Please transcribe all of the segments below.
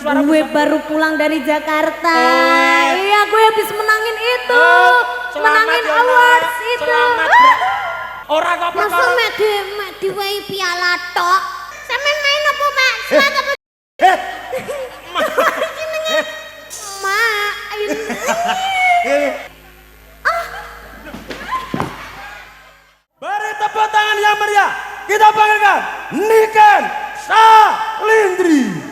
Gue baru pulang dari Jakarta. Iya, gue habis menangin itu. Menangin awards itu. Selamat. Orang kok masa mek diwehi piala tok. Sampeyan main apa, Mak? Selat apa? Mak. Beri tepuk tangan yang meriah. Kita panggilkan Niken Salindri.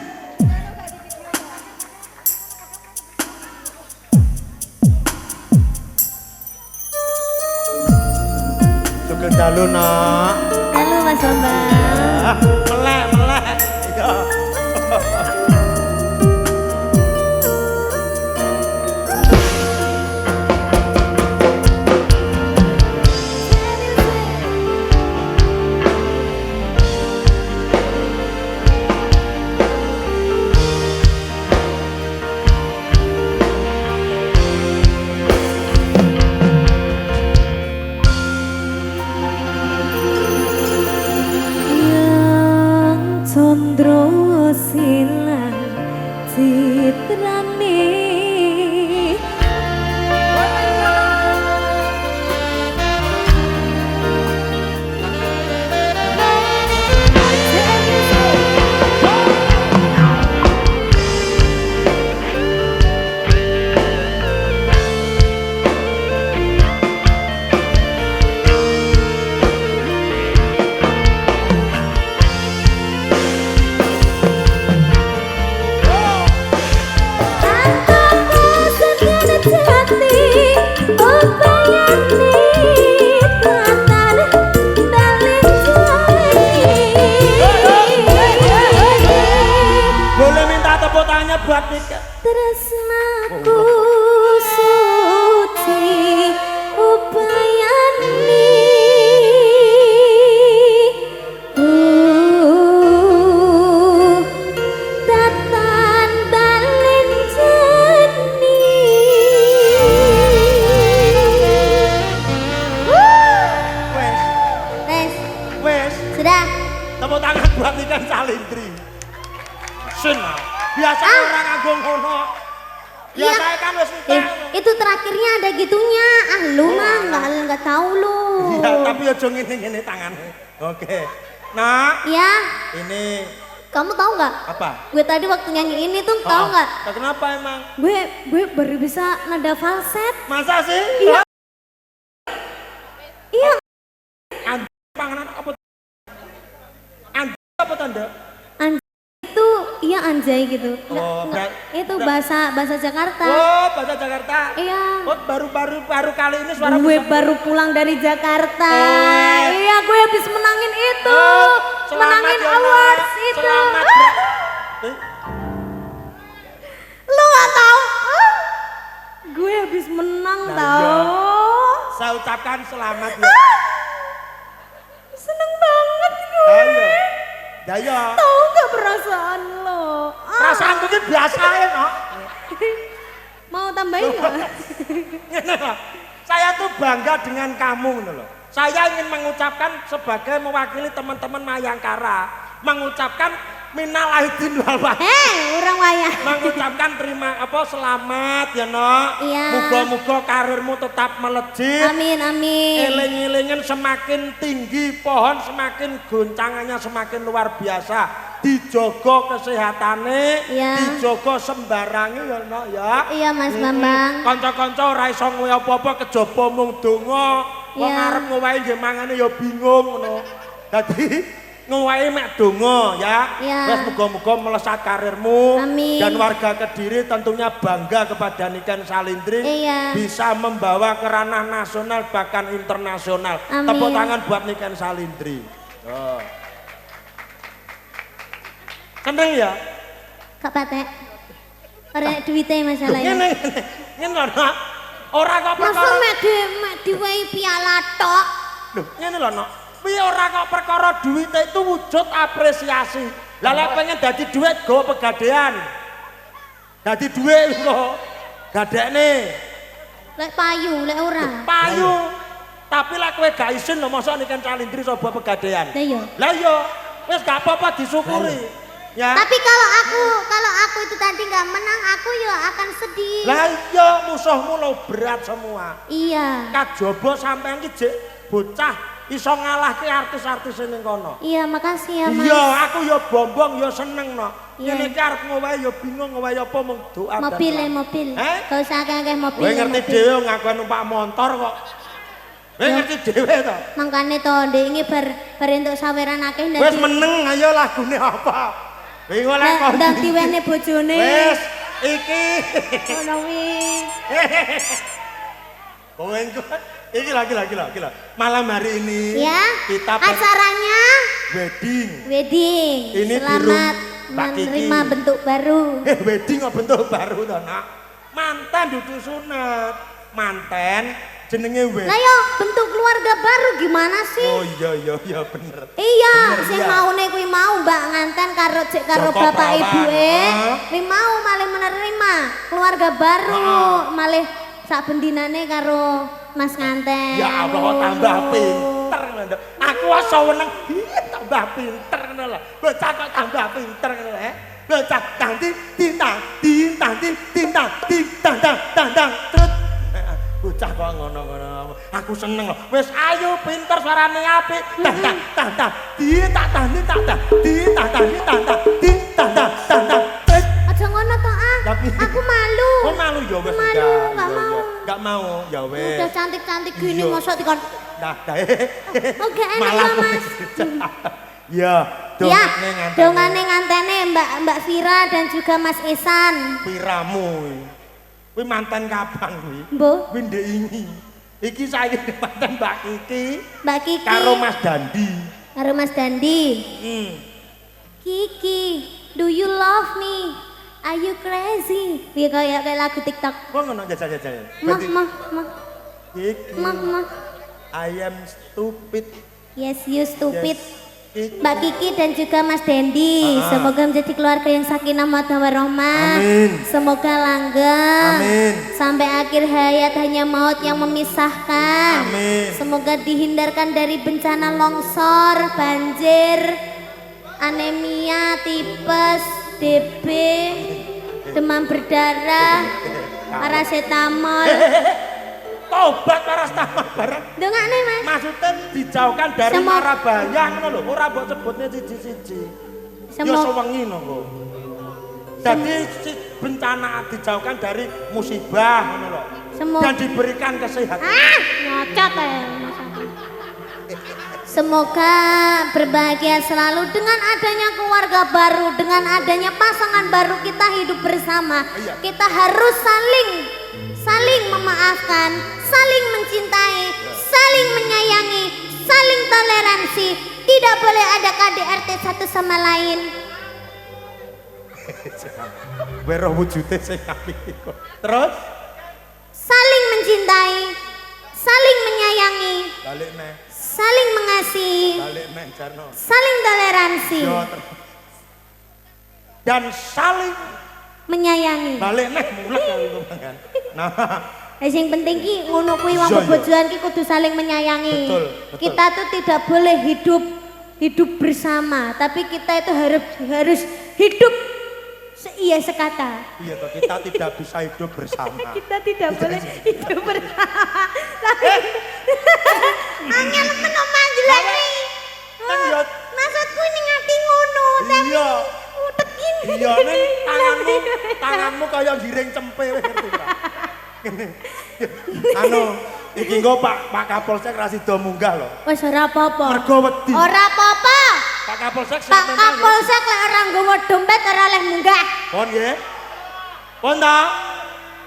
Sugeng dalu, Nak. Halo, Mas Bambang. Melek. Iya. Condro silang citrane buat nikah. Tresnaku suci upayani tatan balen jani Wes sudah tepuk tangan buat Niken Salindri. Sin biasa orang agung ngono. Biasa kan wis nikah. Itu terakhirnya ada gitunya. Lu mah enggak tahu lu. Iya, tapi aja ngene-ngene tangannya. Oke. Nah, iya. Ini kamu tahu nggak? apa? Gue tadi waktu nyanyi ini tuh tahu nggak? Kenapa emang? Gue baru bisa nada falset. Masa sih? Iya. Iya. Panganan apa? Apa tanda? Itu iya anjay gitu. Oh, itu bahasa Jakarta. Oh, bahasa Jakarta. Iya. Oh, baru kali ini suara gue baru pulang dari Jakarta. Iya, gue habis menangin itu. Menangin awards itu. Selamat. Lu nggak tahu? Gue habis menang tahu. Saya ucapkan selamat ya. Seneng banget gue. Ayo. Ayo. Tahu nggak perasaan lo? Perasaan mungkin biasa ya, no? Mau tambahin nggak? Saya tuh bangga dengan kamu, loh. Saya ingin mengucapkan sebagai mewakili teman-teman Mayangkara, mengucapkan minal aidin wal faizin. Orang wayang. Mengucapkan selamat ya, no. Iya. Muga-muga karirmu tetap melejit. Amin amin. Eling-elingen semakin tinggi, pohon semakin goncangannya semakin luar biasa. Dijogo kesehatannya, iya. dijogo sembarangi ya, no, ya. Iya Mas Bambang. Kanca-kanca ora iso ngowe apa-apa kejaba mung donga. Wong arep ngowahi nggih mangane ya bingung ngono. Dadi ngowahi mek donga ya. Wes muga-muga melesat karirmu. Amin. Dan warga Kediri tentunya bangga kepada Niken Salindri. Iya. Bisa membawa ke ranah nasional bahkan internasional. Amin. Tepuk tangan buat Niken Salindri. Oh. Seneng ya? Kak Patek. Ora duitnya masalahnya. Ngene lho, ora kok perkara. Masa mek diwehi piala tok. Lho, ngene lho, Nok. Piye ora kok perkara duit itu wujud apresiasi. Lah lek pengen dadi duit go pegadaian. Dadi duit kok gadekne. Lek payu, lek ora. Payu. Tapi lek kowe gak isin lho mosok Niken Salindri coba pegadaian. Lah iya. Lah iya, wis gak apa-apa disyukuri. Ya. Tapi kalau aku itu tadi nggak menang aku ya akan sedih. Lah iya musuhmu lo berat semua. Iya. Kajaba sampean ki jek bocah iso ngalahke artis-artis ning kono. Iya, makasih ya, Mas. Iya, aku ya bombong ya seneng no. Iya. Ngene iki arep ngowae ya bingung ngowae apa mung doa. Mobil. Gak usah akeh mobil. Kowe ngerti dhewe ngaku numpak motor kok. Kowe ngerti dhewe to. Mangkane to ndek iki bar entuk saweran akeh ndek. Wis meneng ayo lagune apa? Bingung lah kok. Ndang diwene bojone. Wis iki. Ngono wi. Kowe iki lagi. Malam hari ini Ya. kita Acaranya wedding. Ini Selamat Mbak Kiki. menerima bentuk baru. Wedding kok bentuk baru to, Nak? Manten dudu sunat. Manten jenenge wedding. Lah yo bentuk keluarga baru gimana sih? Oh iya bener. Iya, Bener, sing iya. maune kuwi mau Mbak nganten karo Joko bapak Prawan. ibuke. Kuwi mau malih menerima keluarga baru, malih sak bendinane karo Mas nganten. Ya Allah kok tambah pinter ngono. Aku asa weneng tambah pinter ngono lho. Bocah kok tambah pinter ngono lho. Bocah tintang trut. Bocah kok ngono-ngono. Aku seneng lho. Wis ayo pinter suarane apik. Tang. Aja ngono to ah. Aku malu. Oh malu ya wis Malu, nggak mau. Enggak mau ya wis. Udah cantik-cantik gini Iya. mosok dikon. Nah, Oke, enak malah ya, Mas. Ya, Ya, dongane ngantene. dongane ngantene Mbak Vira dan juga Mas Ihsan. Piramu. Kuwi mantan kapan kuwi? Mbok, Kuwi ndek ini. Iki saya mantan Mbak Kiki Mbak Kiki. karo Mas Dandi. Karo Mas Dandi. Hmm. Kiki, do you love me? Are you crazy? Dia kayak lagu TikTok. Kok ngono jajal-jajal. Mah. Kiki. Mah. I am stupid. Yes, you stupid. Yes. Kiki. Mbak Kiki dan juga Mas Dendi, semoga menjadi keluarga yang sakinah mawaddah warahmah. Amin. Semoga langgeng. Amin. Sampai akhir hayat hanya maut yang memisahkan. Amin. Semoga dihindarkan dari bencana longsor, banjir, anemia, tipes, DB, demam berdarah, paracetamol. Tobat paracetamol bareng. Dongakne, Mas. Maksudnya dijauhkan dari Semua- mara bayang ngono lho, ora mbok sebutnya siji-siji. Ya Semua- sewengi ngono. Jadi bencana dijauhkan dari musibah ngono lho. Dan diberikan kesehatan. Ngocot ya. Semoga berbahagia selalu dengan adanya keluarga baru, dengan adanya pasangan baru kita hidup bersama. Iya. Kita harus saling memaafkan, saling mencintai, saling menyayangi, saling toleransi. Tidak boleh ada KDRT satu sama lain. Wero wujude sing apik kok. Terus Saling mencintai, saling menyayangi, balik neh, saling mengasihi, balik neh Jarno. saling toleransi, Yo, terus. Dan saling menyayangi. balik neh mulek kali kan. Nah, Yang penting ki ngono kuwi wong Iya, iya. bojoan ki kudu saling menyayangi. Betul. Kita tuh tidak boleh hidup bersama, tapi kita itu harus hidup iya sekata. iya toh kita tidak bisa hidup bersama. Kita tidak boleh hidup bersama. Angel menom manjelani. Kan yo Maksudku ini ngati ngono, tapi iya. utek ini. Iya nih tanganmu kayak giring cempe wis ngerti ora? Anu iki nggo Pak Kapolsek ra sida munggah lho. Wis ora apa-apa. Mergo wedi. Ora apa-apa. Pak Kapolsek Pak Kapolsek lek ora nggawa dompet ora oleh munggah. Pon nggih. Pon ta?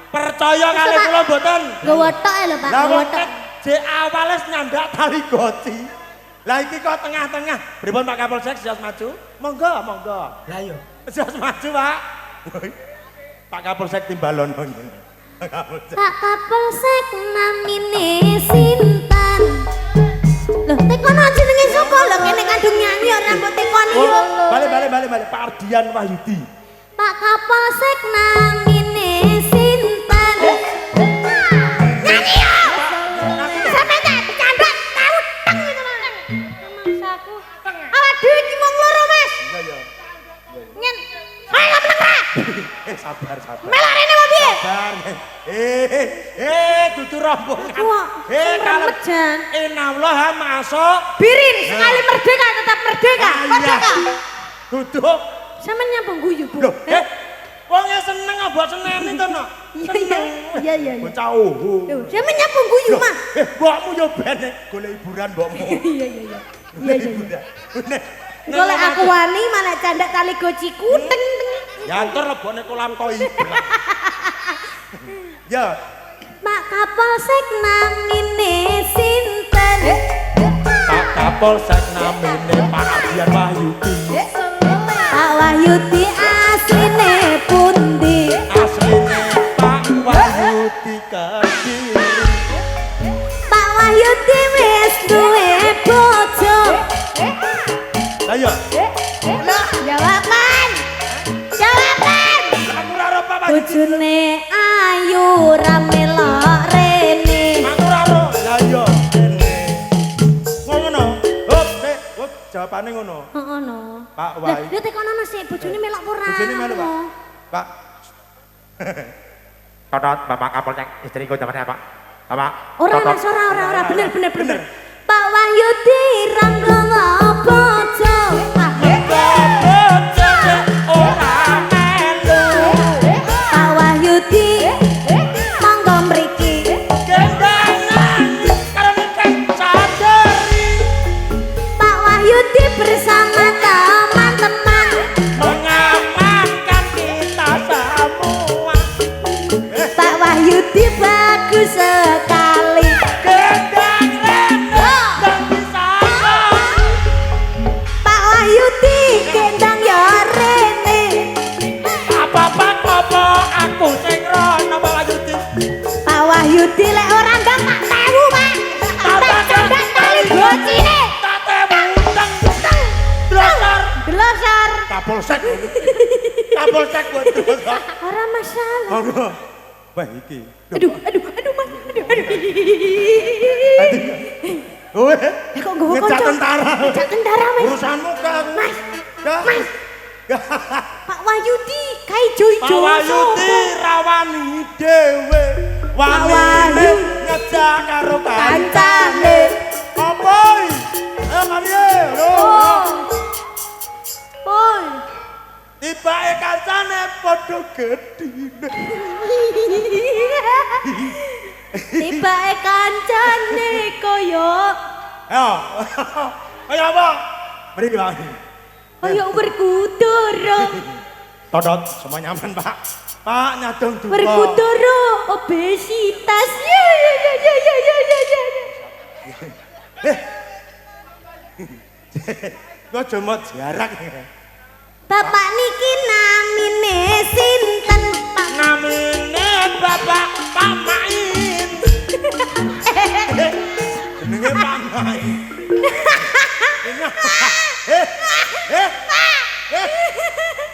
Percaya kali Pak. kula mboten. Nggawa tok lho Pak, Lah nggawa wong tok. jek awale nyandak tali goci. Lah iki kok tengah-tengah. Pripun Pak Kapolsek sias maju? Monggo. Lah yo. Sias maju, Pak. Pak Kapolsek timbalon ngene. Pak Kapolsek. Pak Kapolsek namine sinten? Loh, tekono jenenge sapa lho kene kandung nyanyi ora mbok tekoni yo. Balik. Pak Ardian Wahyudi. Pak Kapolsek namine sinten? Nyanyi yo. Sampe tak bercanda tahu teng gitu lho. Masaku. Awak dhewe iki wong loro, Mas. Iya ya. Nyen. Ayo meneng ra. sabar. Melok rene apa piye? Sabar. Dudu rombongan. Kalau Jan. inallah masuk. Birin sekali merdeka tetap merdeka. Merdeka. Duduk. Sampeyan nyapa guyu, Bu? Loh, wong seneng apa seneni to, Nok? Iya. Bocah uhu. Lho, sampeyan nyapa guyu, Mas? Mbokmu yo ben golek hiburan mbokmu. Iya. Golek aku wani malah candak tali gociku teng. Ya antar lebone kolam koi. Ya. Pak Kapolsek namine sinten? Pak Kapolsek namine Pak Adian Wahyudi. Pak Wahyudi asline pundi? Asline Pak Wahyudi Kediri. Pak Wahyudi wis duwe bojo. Ayo. Jawaban. Aku ora ro Pak Wahyudi. Bojone ayu ra melok rene. Aku ora ro. Lah iya. Ngono. Hop, jawabane ngono. Heeh no. Pak Wai. Lah tekono sik bojone melok ora. Bojone melu, Pak. Totot Bapak Kapolsek istriku namanya Pak. Bapak. Ora bener. Pak Wahyudi ranggawa bojo. Ora melu. Pak Wahyudi monggo mriki. Gendangan karo nikah sadari. Pak Wahyudi bersama teman-teman Mengamankan kita semua. Pak Wahyudi bagus sekali. Gendang rene dan bisa. Pak Wahyudi gendang ya rene. Apa aku sing rono Pak Wahyudi. Pak Wahyudi lek ora ndang tak tewu, Pak. Tak candak tali gocine. Tate muteng. Drosor. Glosor. Kapolsek. Kapolsek buat drosor. Ora masalah. Monggo. Wah iki. Aduh, Mas. Aduh. Kowe Kok nggowo ngejak kanca? tentara. Ngejak tentara, Mas. Urusanmu ke aku. Mas. Mas. Pak Wahyudi kae ijo-ijo. Pak Wahyudi rawani dhewe. Wani Wahyu. ngejak karo Kancane. Apa? Marie. Oh. Boy. Tibake kancane padha gedine. Tibake kancane koyo Ayo apa? Mriki Pak. koyo Werkudara. Todot semua nyaman Pak. Pak nyadong duka. Werkudara obesitas. Ya. Kok cuma jarak. Bapak niki namine sinten, Pak? Namine Bapak Pak Main. Jenenge Pak Main.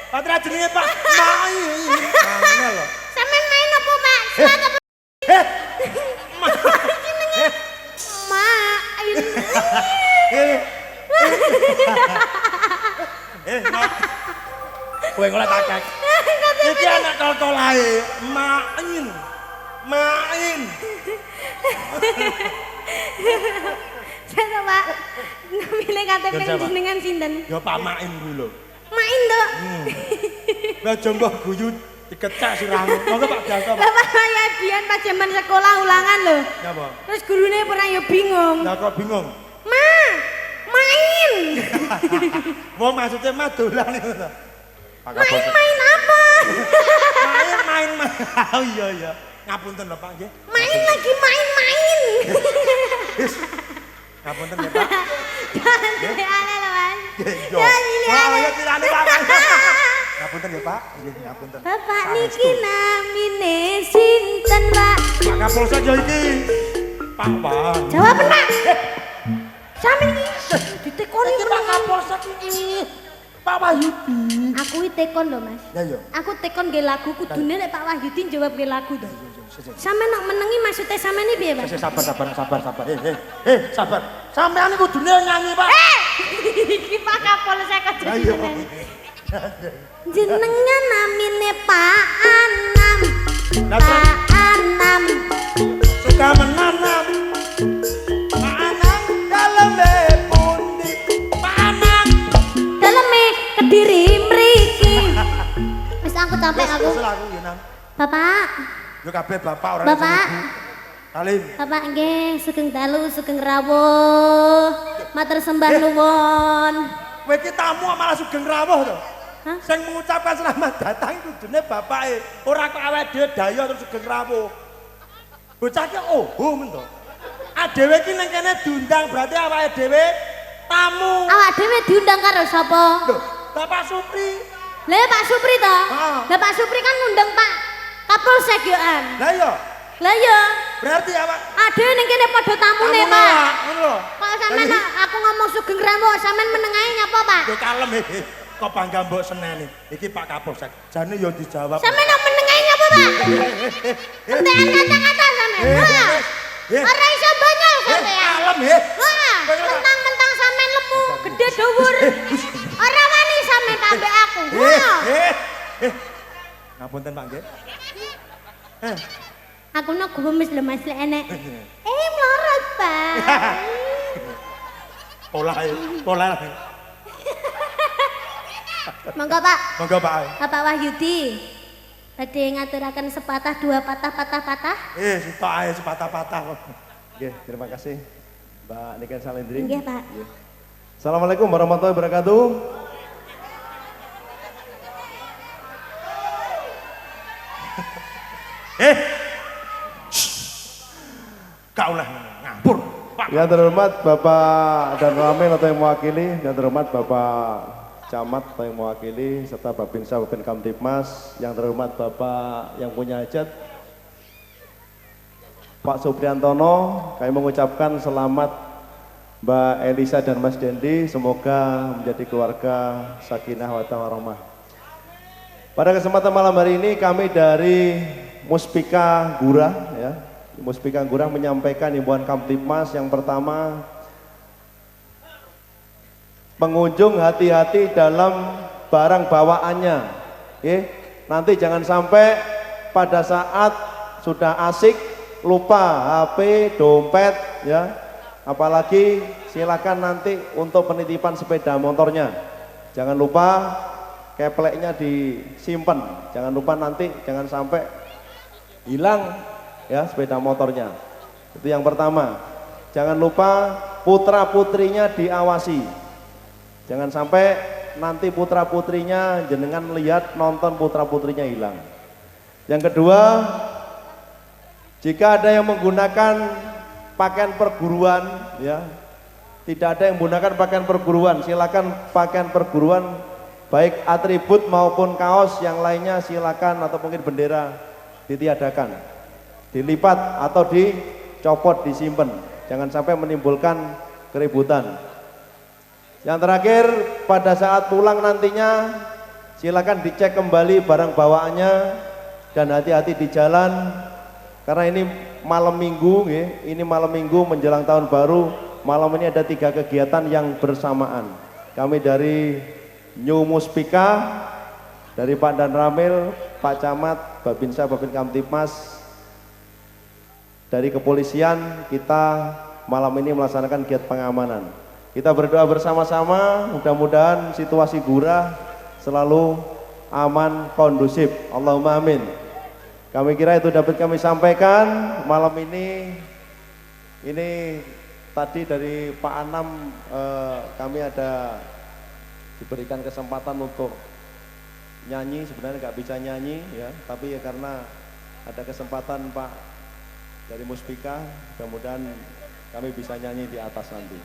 Patra jenenge Pak Main. Mana lho? Sampeyan main apa, Pak? Selat apa? Main. Mak. Kowe ngoleh takek. Iki anak tol-tolae, Main. Saya Pak. Namine KTP jenengan sinten? Ya Pak Main kuwi lho. Main, Dok. Lah jombo guyu dikecak sirahmu. Monggo Pak Bianto. Pak. Bapak saya Dian pas zaman sekolah ulangan loh. Napa? Terus gurune pernah ya bingung. Lah kok bingung? Main. Wong maksudnya mah dolan iku to. Main apa? Main. Oh iya. Ngapunten lho Pak nggih. Main lagi main. Ngapunten ya Pak. Aneh loh, Mas. Yo. Ya, ini Oh aneh. ya tilane Pak. Ngapunten ya Pak. Nggih ngapunten. Bapak niki namine sinten, Pak? Pak Kapolsek yo iki. Pak. Jawab Pak. Sampe iki ditekoni Pak Kapolsek iki. Pak Wahyudi. Aku tekon lho, Mas. Ya yo. Aku tekon nggih lagu kudune nek Pak Wahyudi jawab nggih lagu to. Sampe nak menengi maksudnya sampean iki piye, Pak? Sabar. Sabar. Sampeyan iku kudune nyanyi, Pak. Iki Pak Kapolsek aja Ayo. jenengan. Jenengan namine Pak Anam. Pak Anam. Suka menanam. Pak Anam daleme pundi. Pak Anam Daleme Kediri mriki. Wis aku capek aku. Wis aku ya Nam. Bapak. Yo kabeh bapak ora Bapak. Salim. Bapak nggih sugeng dalu sugeng rawuh. Matur sembah nuwun. Kowe iki tamu malah sugeng rawuh to. Hah? Sing mengucapkan selamat datang kudune bapake, ora kok awake dhewe dayo terus sugeng rawuh. Bocah ki men to. Adewe iki nang kene diundang berarti awake dhewe tamu. Awak dhewe diundang karo sapa? Lho, Bapak Supri. Lah Pak Supri to? Heeh. Lah Pak Supri kan ngundang Pak Kapolsek yo an. Lah iya, Lah iya. berarti apa? Adewe ning kene padha tamune, Tamu Pak. nolak, ngono lho. Kok sampean aku ngomong sugeng rawuh, sampean menengae nyapa, Pak? Yo kalem kok bangga mbok seneni. Iki Pak Kapolsek. Jane yo dijawab. Sampean kok menengae nyapa, Pak? Entekan kata-kata sampean. Wah. Ora iso banyol sampean. Kalem Wah, mentang-mentang sampean lemu, gede dhuwur. Ora wani sampean tambah aku. Wah. Ngapunten Pak nggih. Aku nak gumis lho Mas lek enek. Mlorot, Pak. Pola. Monggo, Pak. Monggo Pak. Bapak Wahyudi. Badhe ngaturaken sepatah dua patah. Sitok ae sepatah-patah. Oke, terima kasih Mbak Niken Salendri. Nggih, Pak. Assalamualaikum warahmatullahi wabarakatuh. Gak oleh ngapur, Pak. Yang terhormat Bapak dan Ramil atau yang mewakili, yang terhormat Bapak Camat atau yang mewakili, serta Babinsa Babin Kamtibmas, yang terhormat Bapak yang punya hajat, Pak Supriantono, kami mengucapkan selamat Mbak Elisa dan Mas Dendi, semoga menjadi keluarga sakinah wa warahmah. Pada kesempatan malam hari ini kami dari Muspika Gurah, ya, Muspika Gurah menyampaikan himbauan Kamtibmas yang pertama, pengunjung hati-hati dalam barang bawaannya, nanti jangan sampai pada saat sudah asik lupa HP, dompet, ya, apalagi silakan nanti untuk penitipan sepeda motornya, jangan lupa kepleknya disimpan, jangan lupa nanti jangan sampai hilang ya sepeda motornya. Itu yang pertama. Jangan lupa putra putrinya diawasi, jangan sampai nanti putra putrinya jenengan lihat nonton putra putrinya hilang. Yang kedua, jika ada yang menggunakan pakaian perguruan, ya, tidak ada yang menggunakan pakaian perguruan, silakan pakaian perguruan baik atribut maupun kaos yang lainnya silakan, atau mungkin bendera ditiadakan, dilipat atau dicopot, disimpan, jangan sampai menimbulkan keributan. Yang terakhir, pada saat pulang nantinya silakan dicek kembali barang bawaannya dan hati-hati di jalan, karena ini malam minggu, ini malam minggu menjelang tahun baru. Malam ini ada 3 kegiatan yang bersamaan. Kami dari New Muspika, dari Pak Dan Ramil, Pak Camat, Babinsa Babin Kamtibmas, dari kepolisian, kita malam ini melaksanakan giat pengamanan. Kita berdoa bersama-sama, mudah-mudahan situasi Gurah selalu aman, kondusif. Allahumma amin. Kami kira itu dapat kami sampaikan malam ini. Ini tadi dari Pak Anam, kami ada diberikan kesempatan untuk nyanyi, sebenarnya nggak bisa nyanyi ya, tapi ya karena ada kesempatan Pak dari Muspika, mudah-mudahan kami bisa nyanyi di atas nanti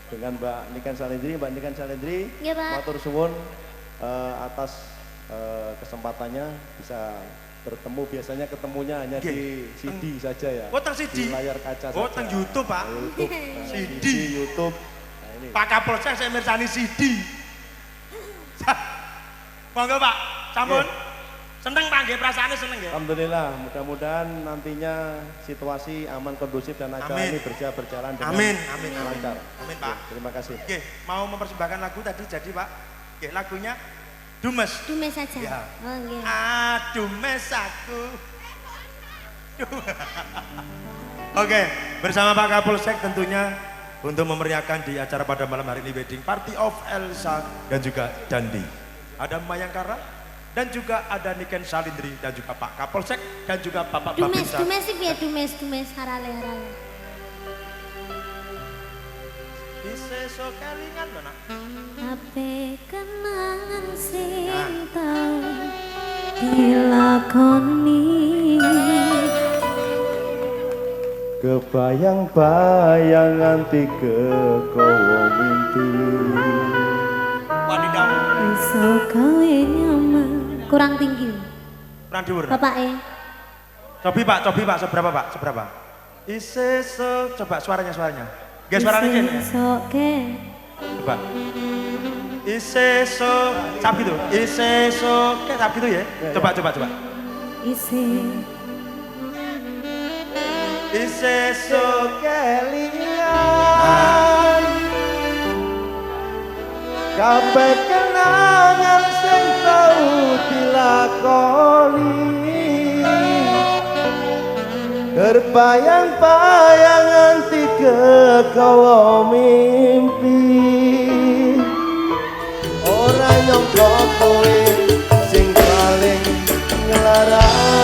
dengan Mbak Niken Salendri. Mbak Niken Salendri, ya, matur suwun atas kesempatannya bisa bertemu. Biasanya ketemunya hanya di CD saja ya, CD? di layar kaca saja. Teng YouTube Pak. YouTube, CD YouTube. Nah, ini. Pak Kapolsek saya mirsani CD. Monggo Pak, sampun. Seneng Pak, nggih perasaane seneng ya. Alhamdulillah, mudah-mudahan nantinya situasi aman, kondusif dan acara ini berjalan dengan lancar. Amin Pak. Terima kasih. Oke, mau mempersembahkan lagu tadi jadi Pak. Oke, lagunya Dumes. Dumes saja. Ya. Oh nggih. Dumes aku. Oke, bersama Pak Kapolsek tentunya untuk memeriahkan di acara pada malam hari ini wedding party of Elsa dan juga Dandi. Ada Mayangkara dan juga ada Niken Salindri dan juga Pak Kapolsek dan juga Bapak Babinsa. Dumes sih biar Dumes harale. Iseso kelingan mana? Ape kenangan sing tau dilakoni. Kebayang-bayang nganti kekowo mimpi. Wanita. Iso gawe nyaman. Kurang tinggi. Kurang dhuwur. Bapak Cobi Pak, seberapa? Iseso, coba suaranya. Gak suaranya gini ya? Iso ke. Coba. Iseso, cap gitu. Iseso, kayak cap gitu ya? Coba. Iseso Kelingan kabeh kenangan sing tau dilakoni. Terbayang-bayang nganti kekowo mimpi. Ora nyangka kowe sing paling nglarani.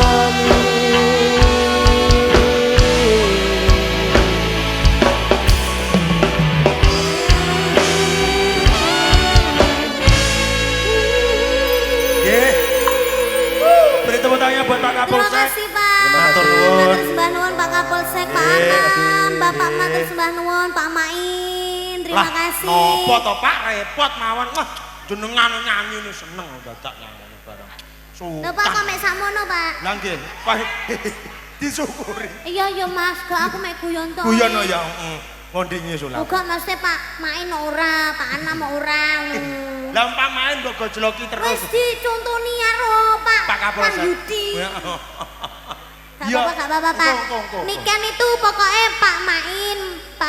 Beri tepuk tangannya buat Pak Terima Kapolsek. kasih Pak. Matur nuwun. Matur sembah nuwun Pak Kapolsek, Pak Anam, Bapak matur sembah nuwun, Pak Main. Terima kasih. Nopo to Pak, repot mawon. Wah, jenengan nyanyi ini seneng dadak nyanyi bareng. Lho Pak kok mek sakmono Pak? Lah nggih, Pak disyukuri. Iya Mas, kok aku mek guyon to. Guyon ya, ngondingi sulap. Uga maksudnya Pak Main ora, Pak Anam ora. Lah Pak Main kok gojloki terus. Wis dicontoni karo Pak Kapolsek. Yudi. Gak Iya. apa-apa Pak. Engko. Niken itu pokoknya Pak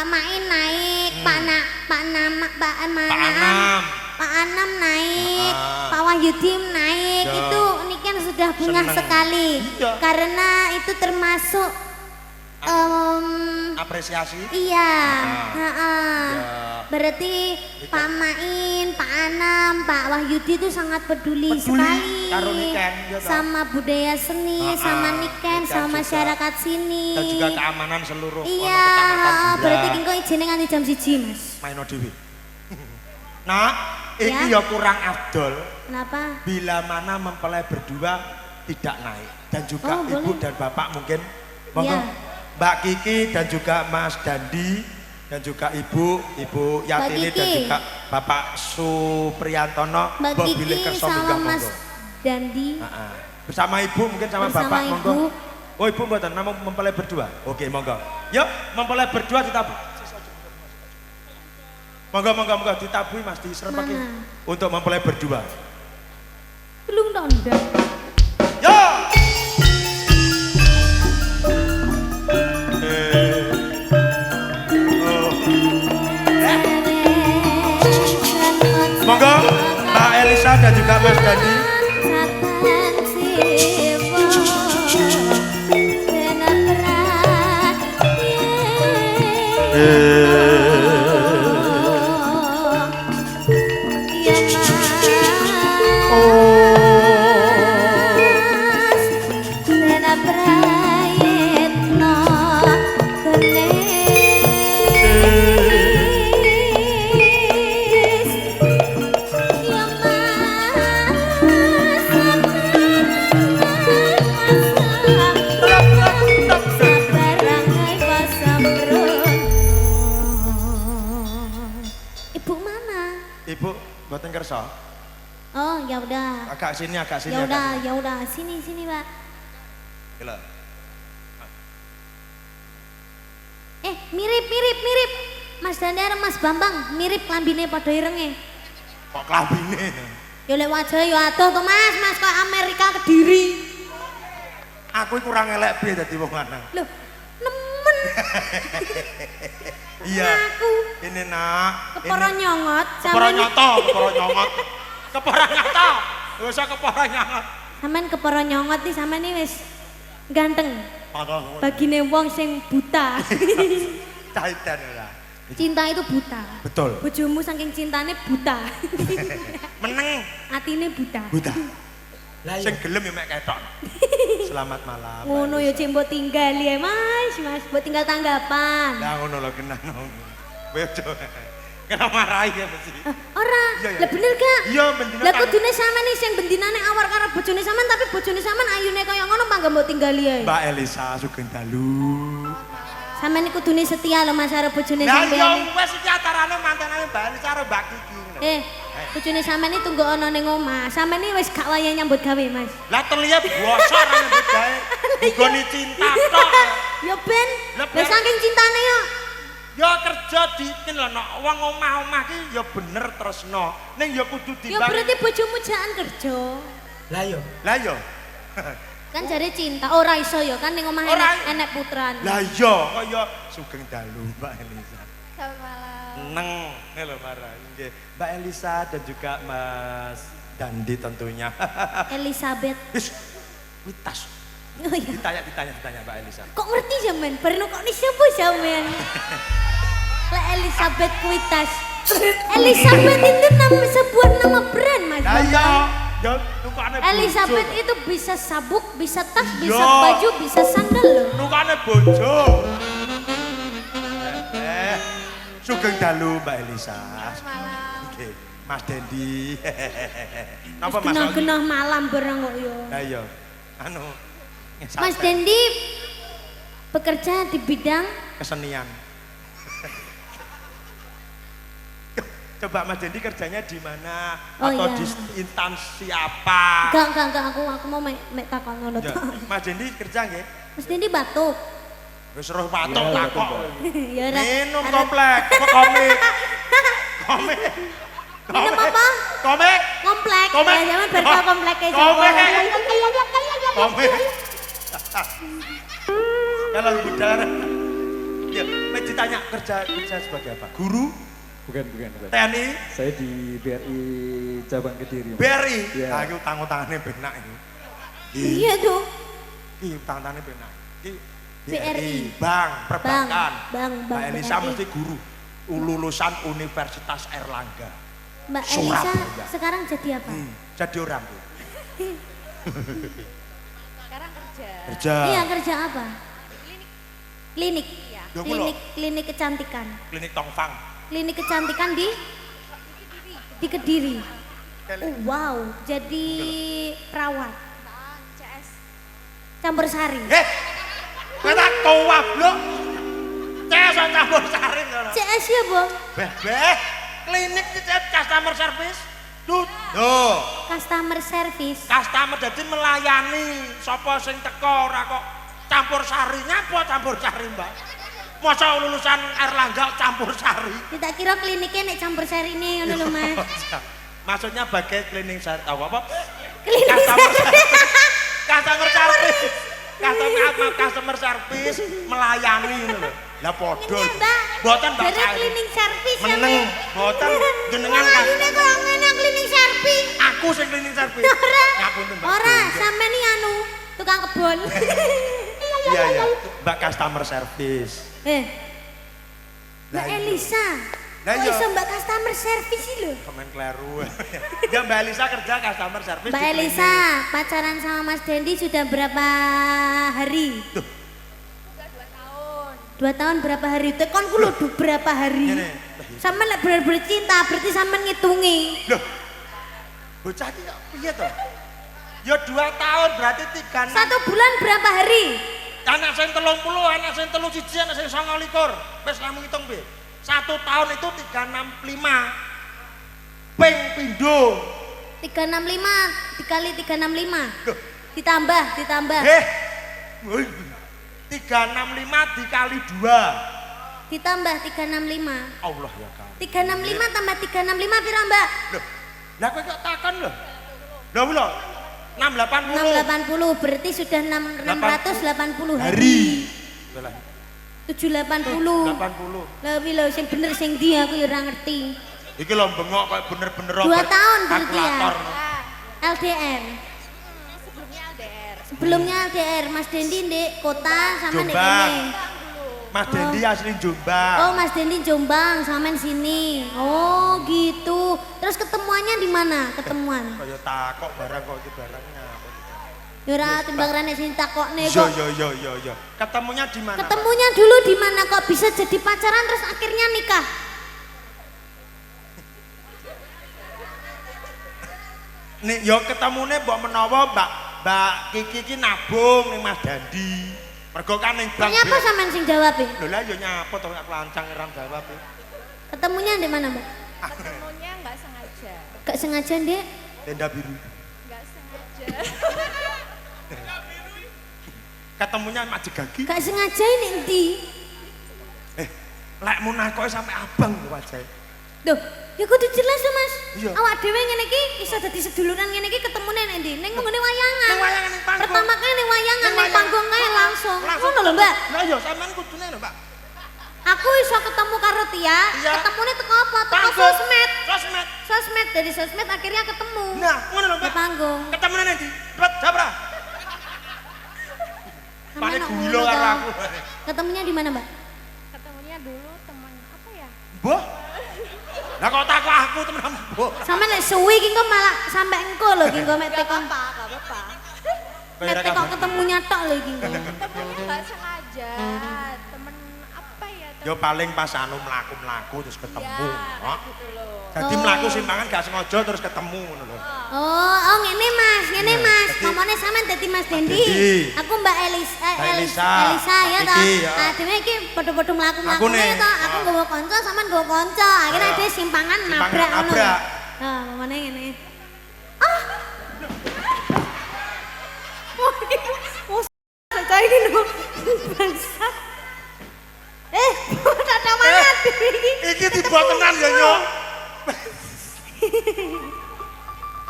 Main naik, Pak Anam, Pak Anam naik, Pak Wahyudi naik. Ya. Itu Niken sudah bunga Seneng. sekali. Iya. Karena itu termasuk Apresiasi. iya. Ya. Berarti Pak Main, Pak Anam, Pak Wahyudi itu sangat peduli sekali karo Niken, ya toh? sama budaya seni, sama Niken, Niken sama juga. masyarakat sini. Dan juga keamanan seluruh Iya, kecamatan berarti Jembrang. kengko izine nganti jam 1 Mas. Maino dhewe. Nah, ini Ya. ya kurang afdol Kenapa? bila mana mempelai berdua tidak naik dan juga Oh, ibu boleh. dan bapak mungkin monggo Ya. Mbak Kiki dan juga Mas Dandi dan juga Ibu Yatini dan Kiki. juga Bapak Supriyantono Mbak Bobile Kiki Kerso sama Minggah, Mas monggo. Dandi. Bersama Ibu mungkin sama Bersama Bapak Ibu. monggo. Oh Ibu mboten mau mempelai berdua. Oke monggo. Yuk mempelai berdua ditabui. Monggo ditabui Mas diserempake Mana? untuk mempelai berdua. Belum ndang. Yo! Monggo Mbak Elisa dan juga Mas Dandi. Ibu mana? Ibu mboten kersa. Oh, ya udah. Agak sini. Ya udah, sini Pak. Gila. Mirip. Mas Dandar, Mas Bambang, mirip lambine padha irenge. Kok klambine? Ya lek wajah ya adoh to Mas kok Amerika Kediri. Aku kurang elek piye dadi wong lanang. Loh, nemen. Iya. Aku Ini nak. kepara nyongot Kepara nyoto. Kepara nyongot. Kepara nyoto. Wis kepara nyongot. Sampean kepara nyongot iki sampean iki wis ganteng. Padahal Bagine wong sing buta. Caitan ora. Cinta itu buta. Betul. Bojomu saking cintane buta. Meneng. Atine buta. Buta. Sing gelem ya mek ketok. Selamat malam. Ngono ya cek mbok tinggal ya Mas, mbok tinggal tanggapan. Lah ngono lho kenang. Bejo. Kena marahi ya mesti. Ora, Iya, iya. lah bener gak? Iya bendina. Lah kudune sampean iki sing bendinane awar karo bojone sampean tapi bojone sampean ayune kaya ngono mangga mbok tinggali ae. Mbak Elisa Sugeng Dalu. Sampean iki kudune setia lho Mas karo bojone Lah sampean. iya wis iki acarane mantanane Mbak Elisa karo Mbak Kiki. Bojone sampean iki tunggu ana ning omah. Sampean iki wis gak wayah nyambut gawe, Mas. Lah telia bosor nyambut gawe. Digoni cinta tok. Ya ben, Lah, lah Ben. saking cintane yo. Ya kerja dikin lho nek wong omah-omah ki ya bener tresno. Ning ya kudu Ya dimbang. berarti bojomu jangan kerja. Lah yo. Kan jare cinta ora iso ya kan ning omah Ora. enek putran. Lah iya kaya Sugeng Dalu Mbak Elisa. Selamat malam. Neng, ini lho marah. Nggih, Mbak Elisa dan juga Mas Dandi tentunya. Elizabeth. Wis, witas. Oh iya. Ditanya Mbak Elisa. Kok ngerti sampean? Baru kok ni siapa sampean? Lah Elizabeth Kuitas. Elizabeth itu sebuah nama brand Mas. Lah iya, Bambang. ya nukane Elizabeth itu bisa sabuk, bisa tas, bisa Iya. baju, bisa sandal loh. nukane bojo. Sugeng Dalu Mbak Elisa. Nggih, Mas Dendi. Napa Mas? Genah-genah malam barang kok yo. Lah iya. Anu Mas Dendi bekerja di bidang kesenian. Coba Mas Dendi kerjanya di mana Oh, atau iya. di instansi apa? Enggak, aku mau mek takon ngono Ya, tok. Mas Dendi kerja nggih? Mas Dendi batuk. Wis roh patok takok. Ya ora. Minum komplek, apa komik? Komik. Minum apa? Komik. Komplek. Komplek. Ya zaman berkah komplek aja. Komik. Komik. Kalau budara. Ya, mau ditanya kerja sebagai apa? Guru? Bukan. TNI? Saya di BRI Cabang Kediri. Mas. BRI? Iya. Nah, itu utang-utangannya benak ini. Iya tuh. Ini utang-utangannya benak. Ini BRI. Bank, perbankan. Bank, Mbak Elisa BRI. mesti guru. Lulusan Universitas Erlangga. Mbak Elisa Surabaya. sekarang jadi apa? Jadi orang tuh. Sekarang kerja. Kerja. Iya kerja apa? Klinik. Ya, kulo. Klinik kecantikan. Klinik Tongfang. Klinik kecantikan di Kediri. Oh, wow, jadi perawat. CS. Campur sari. Kita tua blok. Saya campur sari ngono. CS ya, Bang? Beh. Klinik customer service. Tuh. Customer service. Customer jadi melayani. Sapa sing teko ora kok campur sari. Nyapa campur sari, Mbak? Masa lulusan Erlangga campur sari? Tidak kira kliniknya nek campur sari ini ngono lho, Mas. Maksudnya bagai cleaning service apa? Klinik Customer sari. customer service. Customer service melayani ngono lho. Lah padha. Iya, Mbak. Mboten Mbak. Jadi cleaning service ya, Meneng, Mas. mboten jenengan Wah, kan. ini kok ngene cleaning service. Aku sing cleaning service. Ora. Ngapunten Mbak. Ora, sampean iki anu tukang kebon. Iya. Mbak customer service. Mbak Lah, iya. Elisa. Lah, Kok iya. iso Mbak customer service iki lho? Komen kleru. Ya Mbak Elisa kerja customer service. Mbak di Elisa, klinik. pacaran sama Mas Dendi sudah berapa hari? Udah 2 tahun. 2 tahun berapa hari? Tekon ku lho berapa hari? Ngene. Sama lek bener-bener cinta, berarti sampean ngitungi. Loh. Bocah iki kok piye to? Ya 2 tahun berarti 3 1 bulan berapa hari? Anak sing 30, anak sing 31, anak sing 29. Wis kamu ngitung piye? 1 tahun itu 365. Ping pindho. 365 dikali 365. Loh. Ditambah. 365 dikali 2. Ditambah 365. Allah ya kau. 365 tambah 365 pira, Mbak? Loh. Lah kowe kok takon lho. Lho lho. 680 680 berarti sudah 680 hari. Belah. 780. 80. Lebih lho sing bener sing ndi aku ya ora ngerti. Iki lho bengok kayak bener-bener 2 tahun berarti ya. kalkulator. LDR. Sebelumnya LDR. Sebelumnya LDR, Mas Dendi di kota sama di Jombang. sini. Mas Dendi asli Jombang. Oh, Mas Dendi Jombang sama di sini. Oh, gitu. Terus ketemuannya di mana? Ketemuan. Kaya takok barang kok iki barangnya. Yura timbang rene sing takokne Yo kok. yo. Ketemunya di mana? Ketemunya dulu di mana kok bisa jadi pacaran terus akhirnya nikah? Nih yo ketemune mbok menawa Mbak Kiki iki nabung ning Mas Dandi. Mergo kan ning bank. Nyapa sampean sing jawab e? Lho lah yo nyapa to aku lancang ram jawab e. Ketemunya di mana, Mbak? Ketemunya nggak sengaja. Gak sengaja, Dek. Tenda biru. Nggak sengaja. Ketemunya Mak Jegagi. Gak sengaja ini endi? Lek mun nakoke sampe abang kok wajahe. Duh, ya kudu jelas tuh, Mas. Iya. Awak dhewe ngene iki iso dadi seduluran ngene iki ketemune nek ndi? Ning ngene wayangan. Ning wayangan ning panggung. Pertama kali ning wayangan ning panggung kae langsung. Langsung. Ngono lho, Mbak. Lah iya sampean kudune lho, Mbak. Aku iso ketemu karo Tia, Iya. ketemune teko apa? Teko Panggung. sosmed. Sosmed. Sosmed, dari sosmed akhirnya ketemu. Nah, ngono lho, Di Mbak. panggung. Ketemune nanti. Cepet jabra. Sampeyan Paling kok gulo ngono karo toh? aku. Ketemunya di mana, Mbak? Ketemunya dulu teman apa ya? Mbah. Lah kok takok aku temen mbok. Sama nek suwi ki kok malah sampe engko lho ki kok mek Nggak teko. apa-apa, nggak apa-apa. Mek teko ketemunya tok lho ki. Ketemunya nggak sengaja. Temen apa ya? Yo paling pas anu mlaku-mlaku terus ketemu. Ya, Hah? kayak gitu loh. Jadi Oh. mlaku simpangan gak sengaja terus ketemu ngono lho. Oh, ngene Mas, ngene Iya, Mas. jadi- Ngomongnya sampean dadi Mas Dendi. Dendi. Aku Mbak Elisa, Mbak Elisa. Elisa ya toh. Iki, ya. Ah, dhewe iki padha-padha mlaku-mlaku Aku nih. ya toh. Aku Ah. nggawa kanca, sampean nggawa kanca. Akhirnya Ah. ada simpangan Simpangan nabrak ngono. nabrak. Nah, ngomongnya ngene. Ah. Oh, kayak gini lho. Bangsa. Tak mana iki. Iki dibuat tenan ya, Nyok.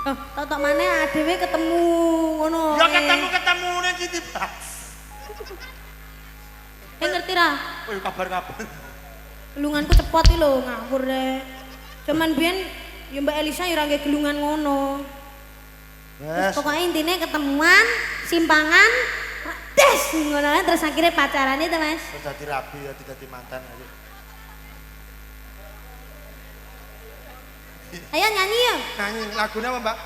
Oh, tok mana dhewe ketemu ngono. Ya ketemu ning iki tiba. Ngerti ra? Oh, ya kabar-kabar. Gelunganku cepot iki lho, ngawur rek. Cuman biyen ya Mbak Elisa ya ora nggih gelungan ngono. Terus Yes. pokoknya intinya ketemuan, simpangan, des ngono ae, terus akhirnya pacaran itu, Mas. Terus dadi rabi ya dadi mantan aja. Ayo nyanyi yuk. Nyanyi lagunya apa, Mbak?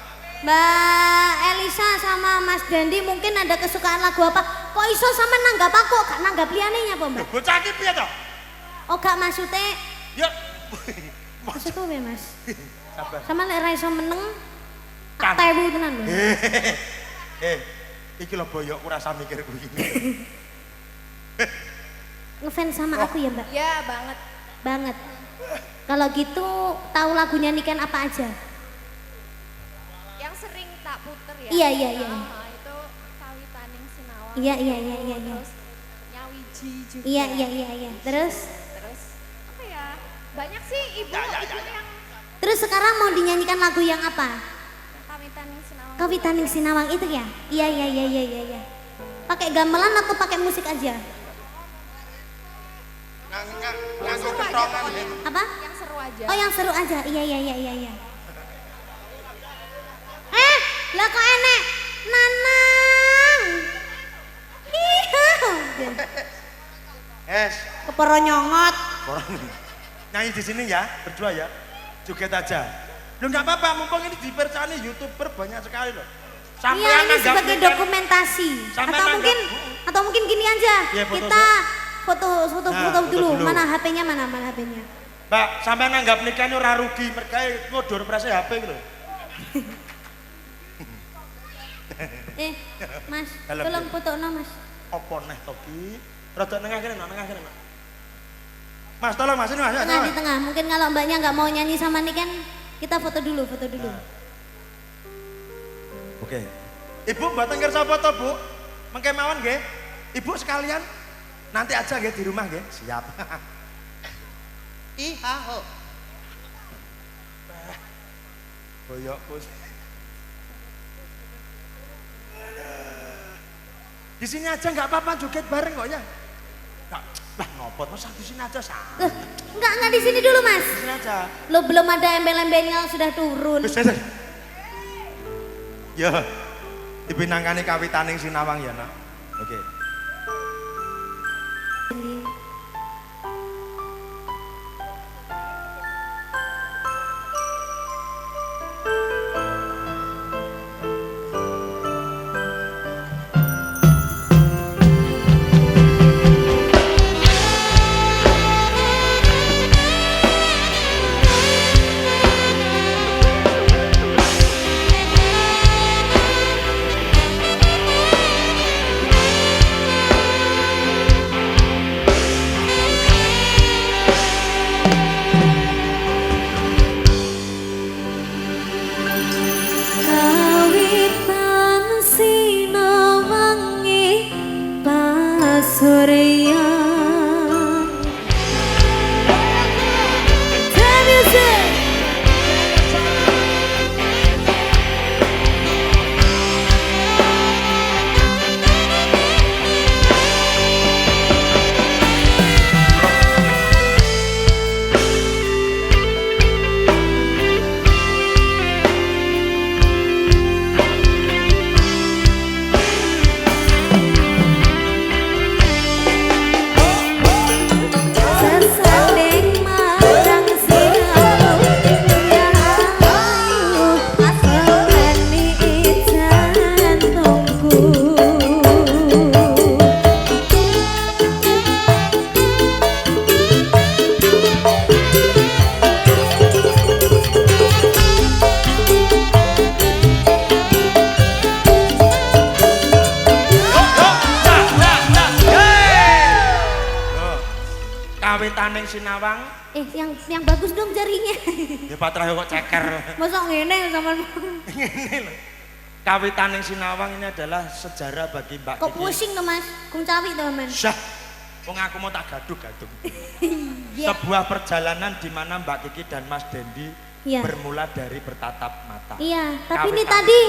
Mbak Elisa sama Mas Dandi mungkin ada kesukaan lagu apa? Kok iso sama nanggap aku, gak nanggap liyane apa, Mbak? Bocah iki piye to? Oh, gak maksudnya Ya. maksudku piye, Mas? Sabar. Sama lek ra iso meneng Kan. tak tewu tenan lho. Iki lho boyok ku rasa mikir kuwi. Ngefans sama aku ya, Mbak? Ya banget. Banget. Kalau gitu tahu lagunya Niken apa aja? Yang sering tak puter ya. Iya, iya, iya. Itu Kawitaning Sinawang. Iya. Terus Nyawiji juga. Iya. Terus Terus apa ya? Banyak sih ibu yang terus sekarang mau dinyanyikan lagu yang apa? Kawitaning Sinawang. Kawitaning Sinawang itu ya? Iya. Pakai gamelan atau pakai musik aja? Nganggo seru aja ketongan pokoknya. ya. Apa? Yang seru aja. Oh, yang seru aja. Iya. Lah kok enek Nanang. Iya. Es. Keporo nyongot. Orang nyanyi di sini ya, berdua ya. Joget aja. Lu nggak apa-apa, mumpung ini dipercaya YouTuber banyak sekali loh. Iya, ini nanggap sebagai Niken. dokumentasi. Sampai Atau mungkin gini aja. Iya, foto Kita foto Nah, foto dulu. dulu. Mana HP-nya? Mana HP-nya? Mbak, sampai nanggap nikah ini ora rugi, mereka ngodor prese HP gitu. Mas, Dalam tolong dia. foto Mas. Apa neh to ki? Rada nengah kene, Nak. Mas, tolong Mas, ini Mas. Tengah di tengah. Mungkin kalau mbaknya nggak mau nyanyi sama Niken, kita foto dulu. Oke. Ibu mboten kersa foto, Bu. Mengke mawon nggih. Ibu sekalian nanti aja nggih di rumah nggih. Siap. Ihaho. Boyokku. Di sini aja nggak apa-apa joget bareng kok ya. Lah ngopo masa di sini aja sah. Enggak di sini dulu Mas. Di sini aja. Lo belum ada embel-embelnya sudah turun. Wis. Ya. Dipinangkani kawitaning sinawang ya, Nak. Oke. Kawitaning sinawang. Yang bagus dong jarinya. Ya Patra kok ceker. Masa ngene sama Ngene lho. Kawitaning sinawang ini adalah sejarah bagi Mbak Kiki. Kok pusing tuh Mas? Kuncawi tuh Men. Syah. Wong aku mau tak gaduh-gaduh. Sebuah perjalanan di mana Mbak Kiki dan Mas Dendi bermula dari bertatap mata. Iya, tapi ini tadi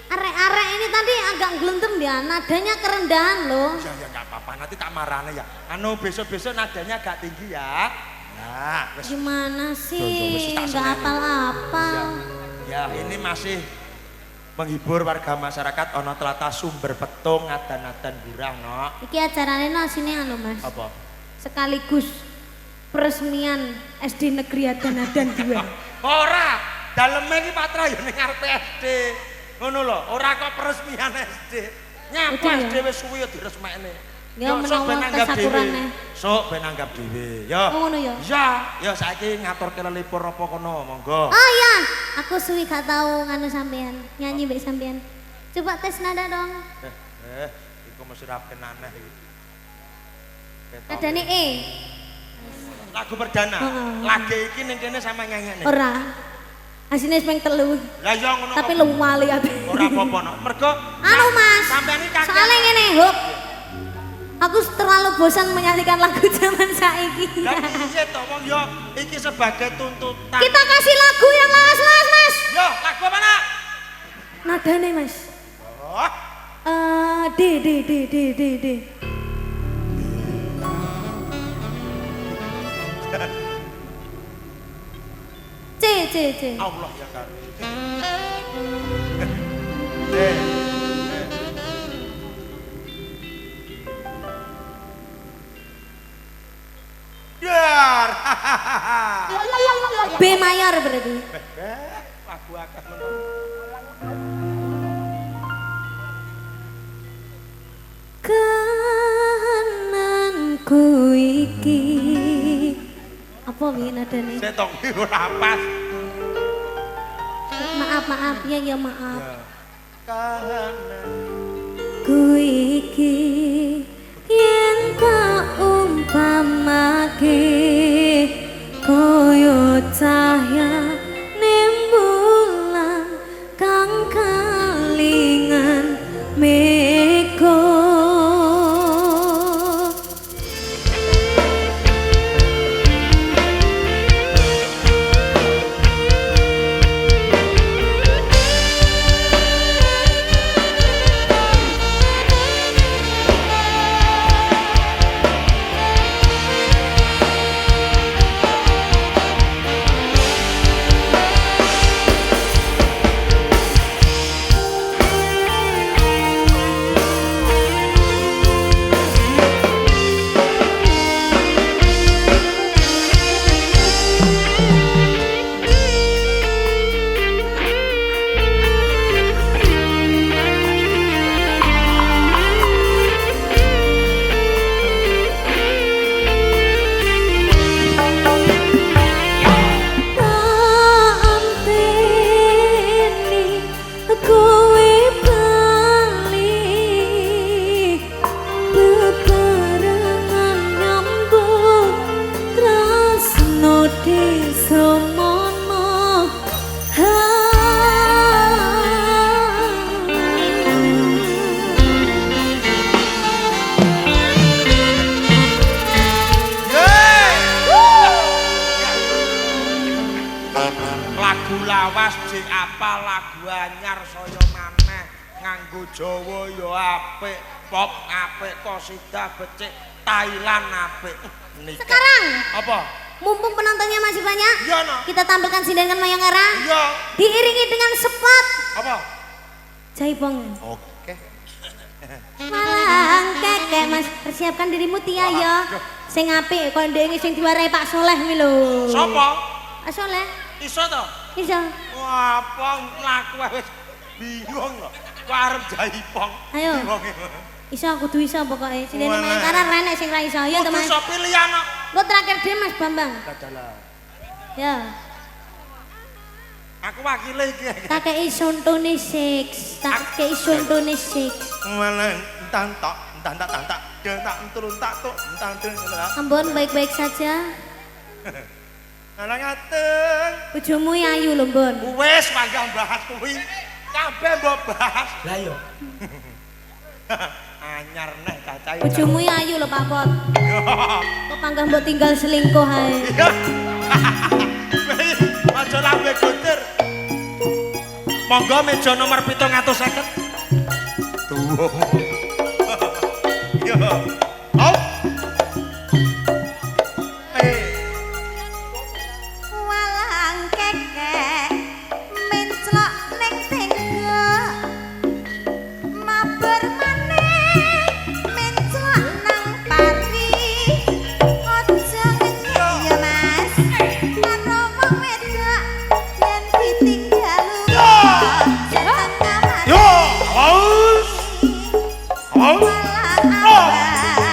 arek-arek ini tadi agak gelentem dia, nadanya kerendahan loh. Ya nggak apa-apa, nanti tak marahnya ya. Anu besok-besok nadanya agak tinggi ya. Nah, gimana sih? Nggak apal-apal. Ya ini masih menghibur warga masyarakat. Ono telata sumber petung, adan-adan burah no. Iki acaranya no sini anu Mas. Apa? Sekaligus peresmian SD Negeri Adan-Adan 2. Ora, dalemnya ini Patra ya ning arep SD. Ngono lho, ora kok peresmian SD. Nyapa SD wis suwi ya diresmekne. Ya menawa kesaturane. Sok ben anggap dhewe. Ya. Oh ngono ya. Iya, ya saiki ngatur kelelipur apa kono, monggo. Oh iya, aku suwi gak tahu nganu sampean, nyanyi mbek sampean. Coba tes nada dong. Iku mesti ra kenaneh iki. Nadane E. Lagu perdana. Lagi iki ning kene sama nyanyiane. Ora. Asine wis ping 3. Lah ya ngono. Tapi lumali ape. Ora apa-apa no. Mergo anu Mas. sampean iki kakek. Soale ngene, Huk. Aku terlalu bosan menyanyikan lagu zaman saiki. Lah piye to wong yo iki sebagai tuntutan. Kita kasih lagu yang lawas-lawas, Mas. Yo, lagu apa nak? Nadane, Mas. Oh. D. C. Allah ya kan. Biar. B mayor berarti. Lagu akeh menurut. Kananku iki. Apa wi nadane? Setok ora pas. Maaf ya maaf. Kananku iki yen tak umpamake koyo cahya nembulan kang kalingan meko. apa lagu anyar saya maneh nganggo Jawa ya apik, pop apik, qasidah becik, Thailand apik. Sekarang apa? mumpung penontonnya masih banyak, Iya, no. kita tampilkan sindengan Mayang Era. Iya. Diiringi dengan spot Apa? jaipong. Oke. Malang keke Mas, persiapkan dirimu Tia ya. Sing apik kok ndek sing diwarai Pak Soleh kuwi lho. Sapa? Pak Soleh. Iso to? Iso. Wah, apa mlaku wis bingung lho. Kok arep jaipong. Ayo. Iso kudu iso pokoke. Sindengan Mayang Era renek sing ra iso. Ya to Mas. Iso pilihan kok. Lo terakhir dhewe Mas Bambang. Dadalah. Ya. Aku wakile iki. Tak kei sontone 6. Tak kei sontone 6. Malah entak dentak turun tak tok entak. Ampun baik-baik saja. Ala ngaten. Bojomu ayu lho, Mbon. Wis panjang bahas kuwi. Kabeh mbok bahas. Lah yo. Anyar neh cacahe. Bojomu ayu lho Pak Pot. Kok panggah mbok tinggal selingkuh ae. Aja lambe guntur. Monggo meja nomor 750. Tuh. Yo. Hop. Walang kekek menclok ning tenggo mabar maneh menclok nang pari aja ngenyek ya Mas karo wong wedok yen ditinggal lunga setengah mati Yo. Haus. Haus. walang abang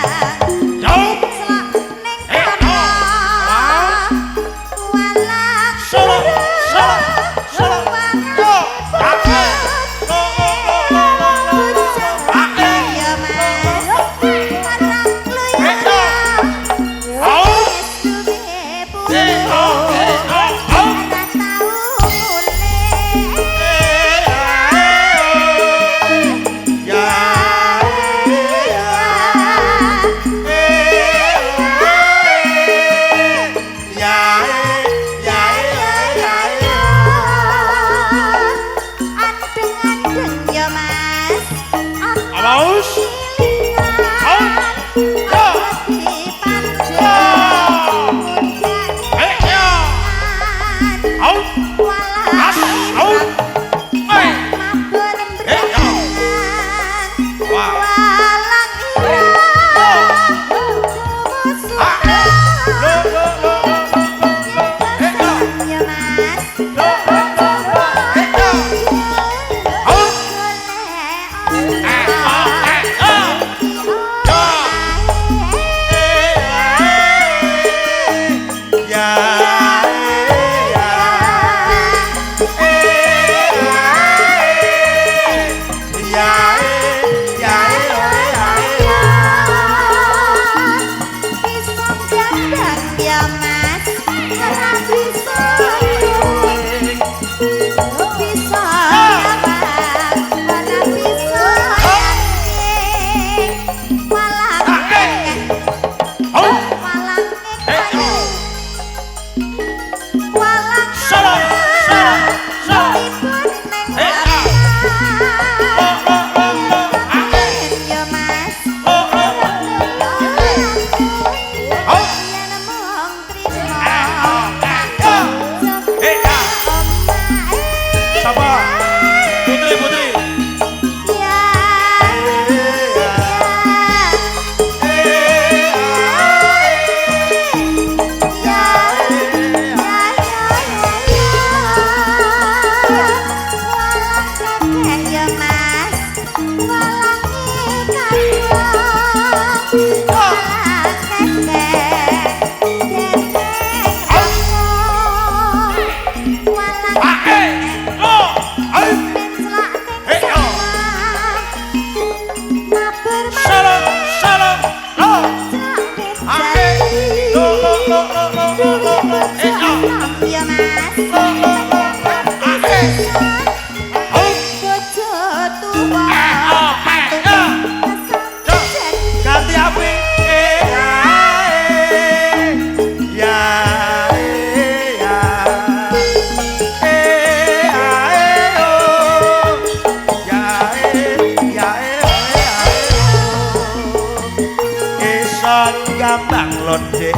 ngambang lonjek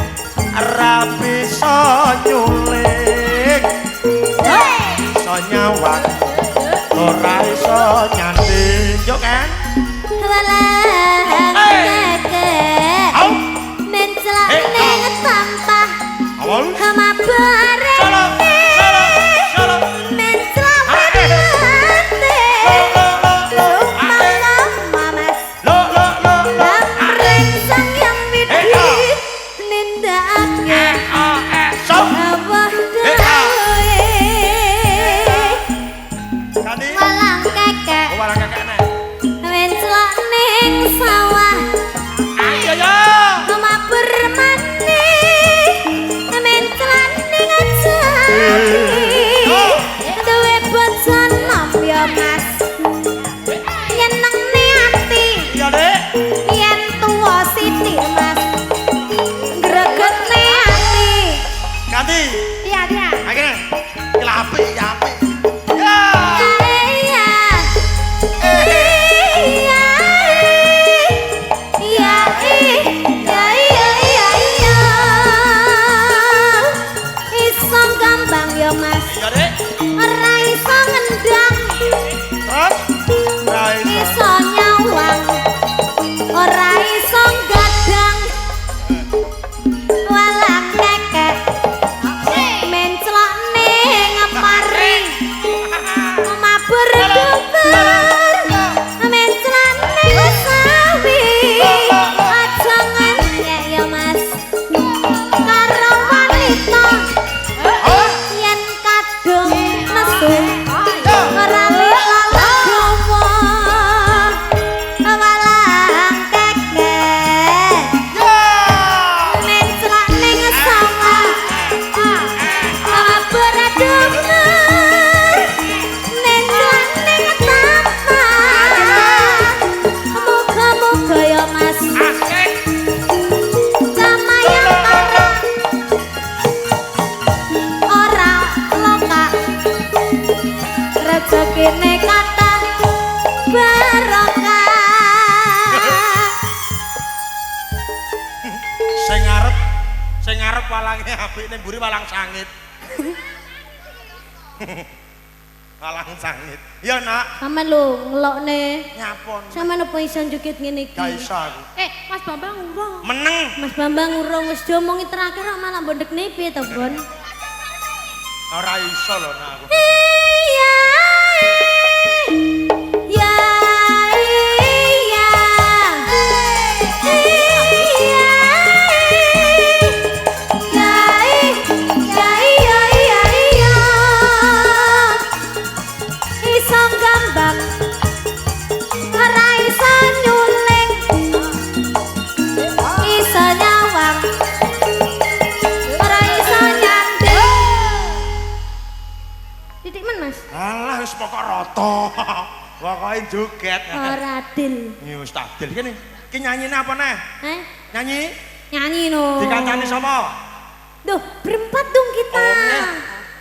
ora bisa nyulik iso nyawang ora iso nyanding yo kan walang kakek mencelak ning sampah sama bareng mencelak berhenti lumayan mamas lamreng sang yang midi nindakake abah dawe walang kakek mencelak ning sawah sama bermani mencelak ning jati duwe bojo nom ya mas nyeneng ati yen tuwa sithik mas gregetne ati ganti iya iya akhirnya kelapi ya api rezekine kata barokah sing ngarep walange apik ning mburi walang sangit walang sangit ya nak sama lu ngelokne nyapon sama apa iso njukit ngene iki gak iso aku Mas Bambang urung. meneng Mas Bambang urung wis diomongi terakhir kok malah mbondekne piye to Bon ora iso lho nak aku iya ya iya iso gambang ora iso nyuling iso nyawang ora iso nyanding titik men mas alah wis pokok rata pokoke joget ora adil iki wis adil kene iki nyanyine apa neh nyanyi nyanyi no dikancani sapa duh berempat dong kita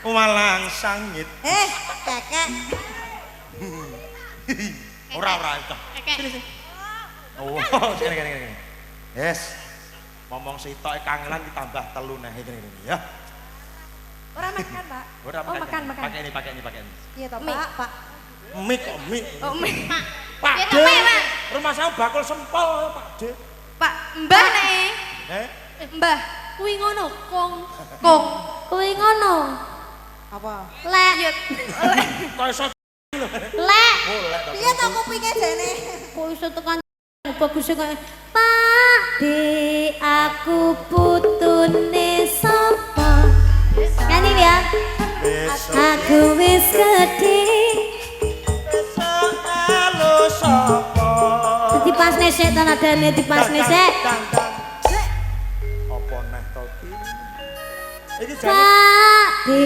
walang sangit kakek ora itu oh sini yes ngomong sitok kangelan ditambah telu neh iki ya Ora makan, Pak. ora Oh, makan. pakai ini Iya toh, Pak. Pak. mie kok mie Oh, Pak Ya, D apa ya, Pak? rumah saya bakul sempol Pak D Pak, Mbah nih. Mbah, kuwi ngono kong kuwi ngono. apa lek kok iso lek Piye to kupinge jane? kok iso tekan bagus kok Pak De aku putune sapa nyanyi ya aku wis gedhe halo sapa dipasne sik ta nadane dipasne sik apa neh to iki jane Pak De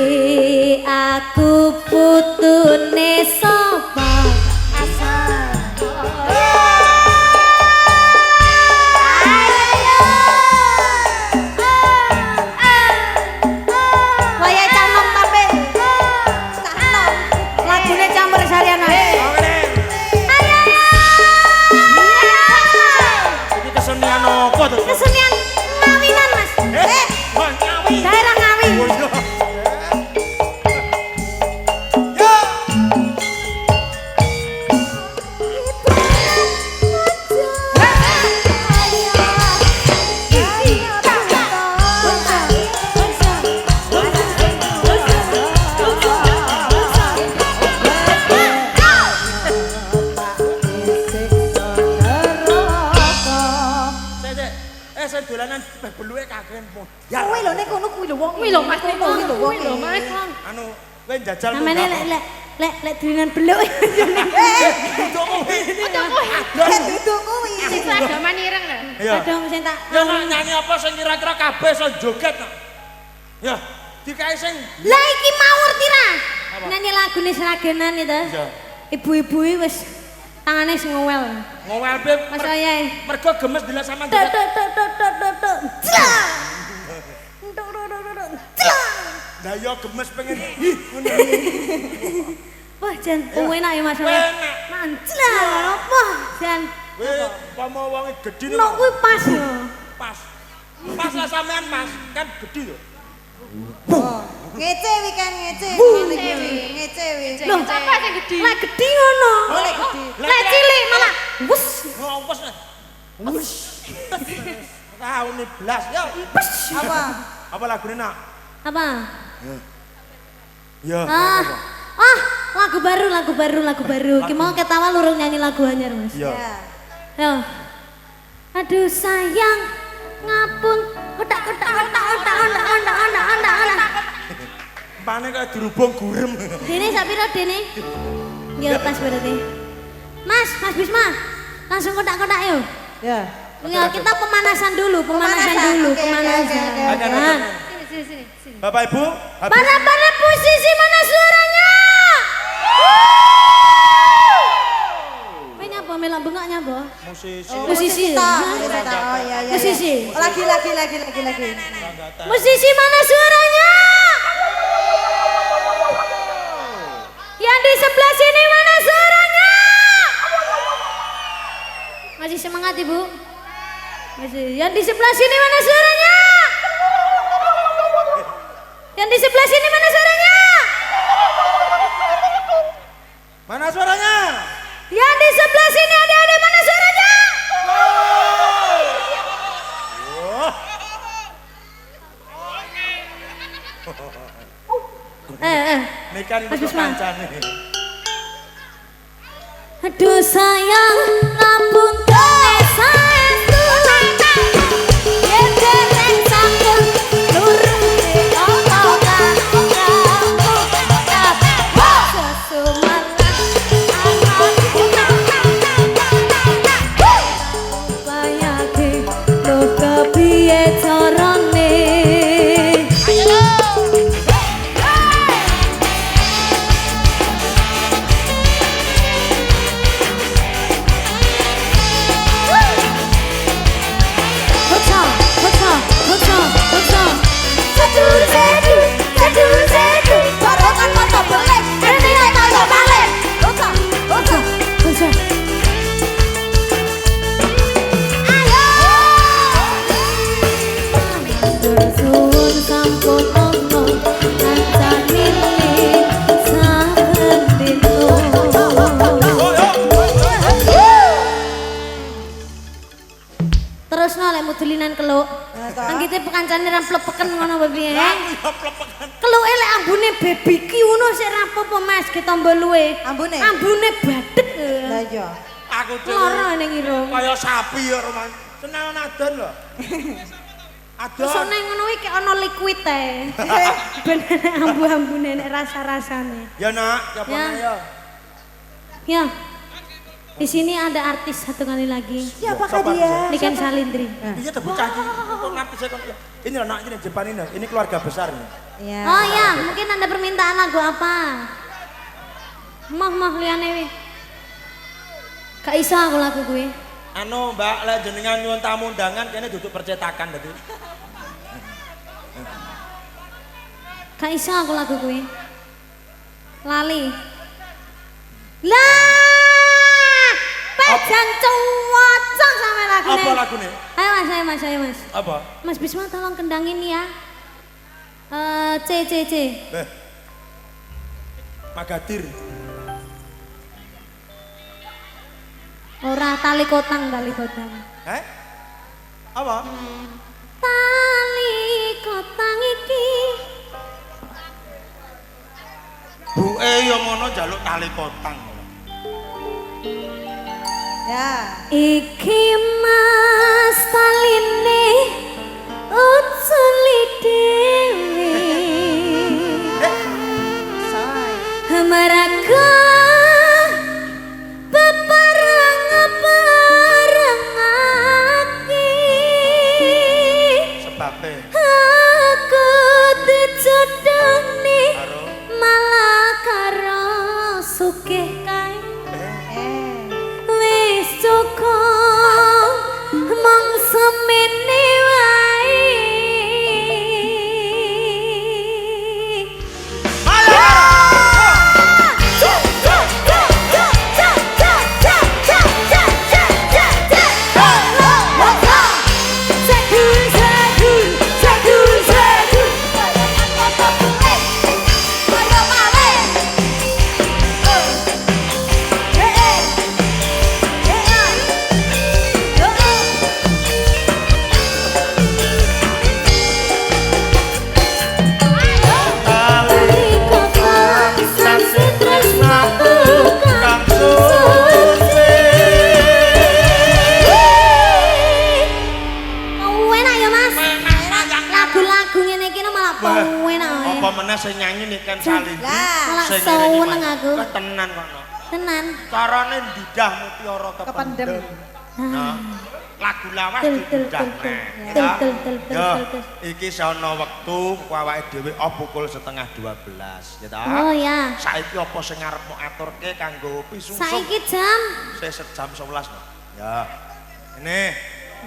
aku putune sapa asal kesenian sing dolanan beluke kakean modal. Kuwi lho nek kono kuwi lho wong. Kuwi lho Mas, kuwi lho wong. kuwi lho Mas. Anu kowe njajal Namanya lek dolanan beluk. Duduk kowe. Duduk kuwi. Sing agaman ireng lho. Iya. Adong sing tak Ya nak nyanyi apa sing kira-kira kabeh iso joget nak. Ya, dikae sing lah iki mawur tira. Nyanyi lagune seragenan itu. Iya. Ibu-ibu wis tangane sing ngowel. ngowel be Mas Ayai. mergo gemes dila sama Tok joget. tok tok tok tok tok tok. Clang. Tok tok tok tok tok. Clang. Lah ya gemes pengen ih ngono. Wah, Jan, enak ya Mas. Enak. Manjlan apa? Jan. Kowe pamo wonge gedhi Nok kuwi pas yo. pas. Pas lah sampean Mas, kan gedhi yo. Ngece wi kan ngece. Ngece wi. Loh, Apa sing gedhi? lek gedhi ngono. Lek gedhi. Lek cilik malah wus. Ngompos. Wush. Tahun 12 yo. Apa? Apa lagune nak? Apa? Ya. Lagu baru. Ki mau ketawa lurung nyanyi lagu anyar, Mas. Iya. Ya. Yo. Aduh sayang, ngapun. Otak. Pane kaya dirubung gurem. Dene sak pira dene? Ya pas berarti. Mas Bisma. Langsung kotak-kotak yuk. Ya. Ya, kita pemanasan dulu. Oke, oke. Sini. Bapak Ibu, Para posisi mana suaranya? Apa melak bengaknya, Bo? musisi. Musisi. Oh iya. Musisi. Lagi. Musisi mana suaranya? Yang di sebelah sini mana suaranya? Masih semangat Ibu? Masih. Yang di sebelah sini mana suaranya? Yang di sebelah sini mana suaranya? Mana suaranya? Yang di sebelah sini adik-adik mana suaranya? Ini kan Mas untuk Bisma. kancane. Aduh sayang, ngapun saestu. Yen dereng sampun nuruti omongan kamu. Sesumalah bayake lo kepiye carane. Terus lek mudulinan keluk. Anggite pekancane ra plepeken ngono wae piye. Keluke lek ambune baby ki ngono sik ra apa-apa Mas, ki tambah luwe. Ambune? Ambune badhet. Lah iya. Aku Lara ning irung. kaya sapi ya Roman. Senal nadan lho. Terus Adon. ning ngono iki ana liquid e. Ben ambu-ambune nek rasa-rasane. Ya nak, siapa Ya. ya? Ya. Di sini ada artis satu kali lagi. Siapakah dia? Niken Salindri. Iya tuh bocah iki. Kok ngerti saya kok. Ini loh nak ini Jepang ini. Ini keluarga besar nih. Ya. Oh ya, mungkin ada permintaan lagu apa? Mah liyane wi. Gak iso aku lagu kuwi. Anu Mbak, lek jenengan nyuwun tamu undangan kene duduk percetakan tadi. Gak iso aku lagu kuwi. Lali. Lah! Pejan cuwocok sama lagune. Apa lagune? Ayo Mas. Apa? Mas Bisma tolong kendangin ya. C. Magadir. Ora tali kotang. Apa? Tali kotang iki. Buke yo ngono njaluk tali kotang. Ya. Iki mas taline meneh sing nyanyi Niken Salindi. Malah Sing seneng aku. Tenan kono. Tenan. Carane ndidah mutiara kependem. Nah, lagu lawas didah. Ya, iki sono wektu awake dhewe pukul 11:30 ya ta. Oh ya. Saiki apa sing arepmu aturke kanggo pisungsung? Saiki jam. Jam 11 no. Ya. Ini.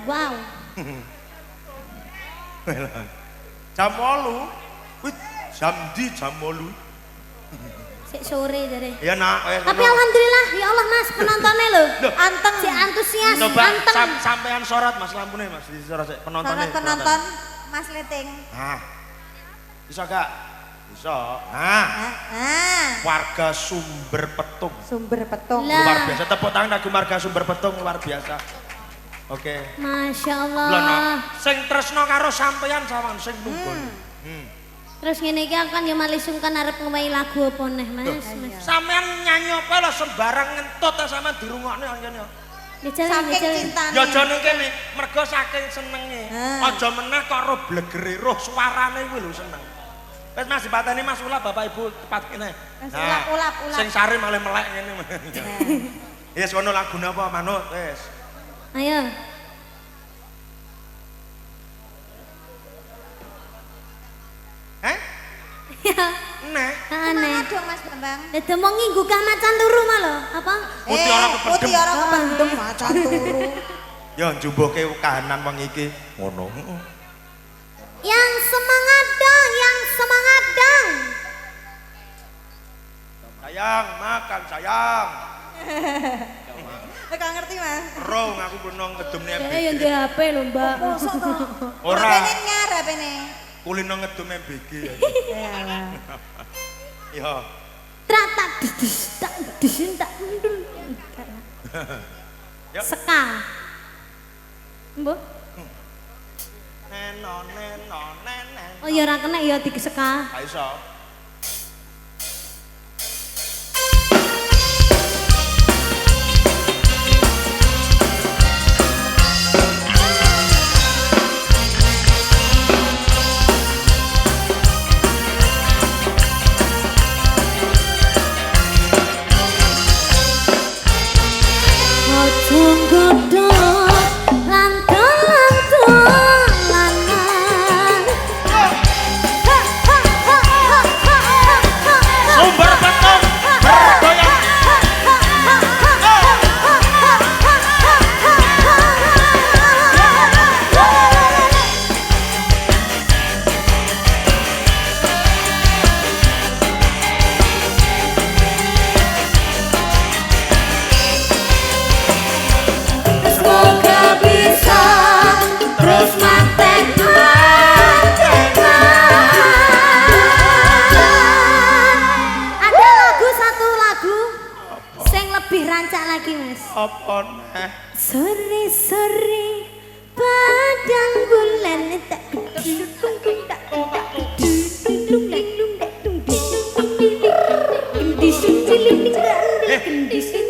Wow. Jam 8. Wih, jam di jam 8. Sik sore jare. Ya nak. Tapi alhamdulillah ya Allah Mas penontonnya lho. Anteng si antusias, Coba anteng. sampean sorot Mas lampune Mas, disorot sik penontonnya. Penonton Mas Leting. Nah. Bisa gak? Bisa. Nah. Warga Sumber Petung. Sumber Petung. Luar biasa. Tepuk tangan kanggo warga Sumber Petung luar biasa. Oke. Masya Allah. Lho no. Sing tresno karo sampean sawan sing nunggu. Terus ngene iki akan ya malih sungkan arep ngowahi lagu apa neh Mas? Sampean nyanyi apa lho sembarang ngentut ta sampean dirungokne ngene. Saking cintane. Ya aja ning kene, mergo saking senenge. Aja meneh kok ro blegere roh suarane kuwi lho seneng. Wis Mas dipateni Mas ulap Bapak Ibu tepat kene. Ulap. Sing sare malah melek ngene. Wis ngono lagune apa manut wis. Ayo. Ya. Nek. Aneh. Dong Mas Bambang. Dadi mau nginggugah macan turu mah lho, apa? Mutiara kependem. Mutiara kependem macan turu. Ya njumbuhke kahanan wong iki ngono. Yang semangat dong, yang semangat dong. Sayang, makan sayang. Gak ngerti Mas. Rong aku pernah ngedumne Ya MBG. yang di HP lho, Mbak. Ora. Rapene nyar rapene. Kulino ngedum MBG. Ya. Trak tak dis tak disin tak mundul. Yuk. Seka. Mbok. Neno. Oh ya ora kena ya digeseka. Gak iso. Sumber Petung bergoyang. Semoga bisa terus mantek satu lagu sing lebih rancak lagi Mas. Apa neh? Sore padang bulan tak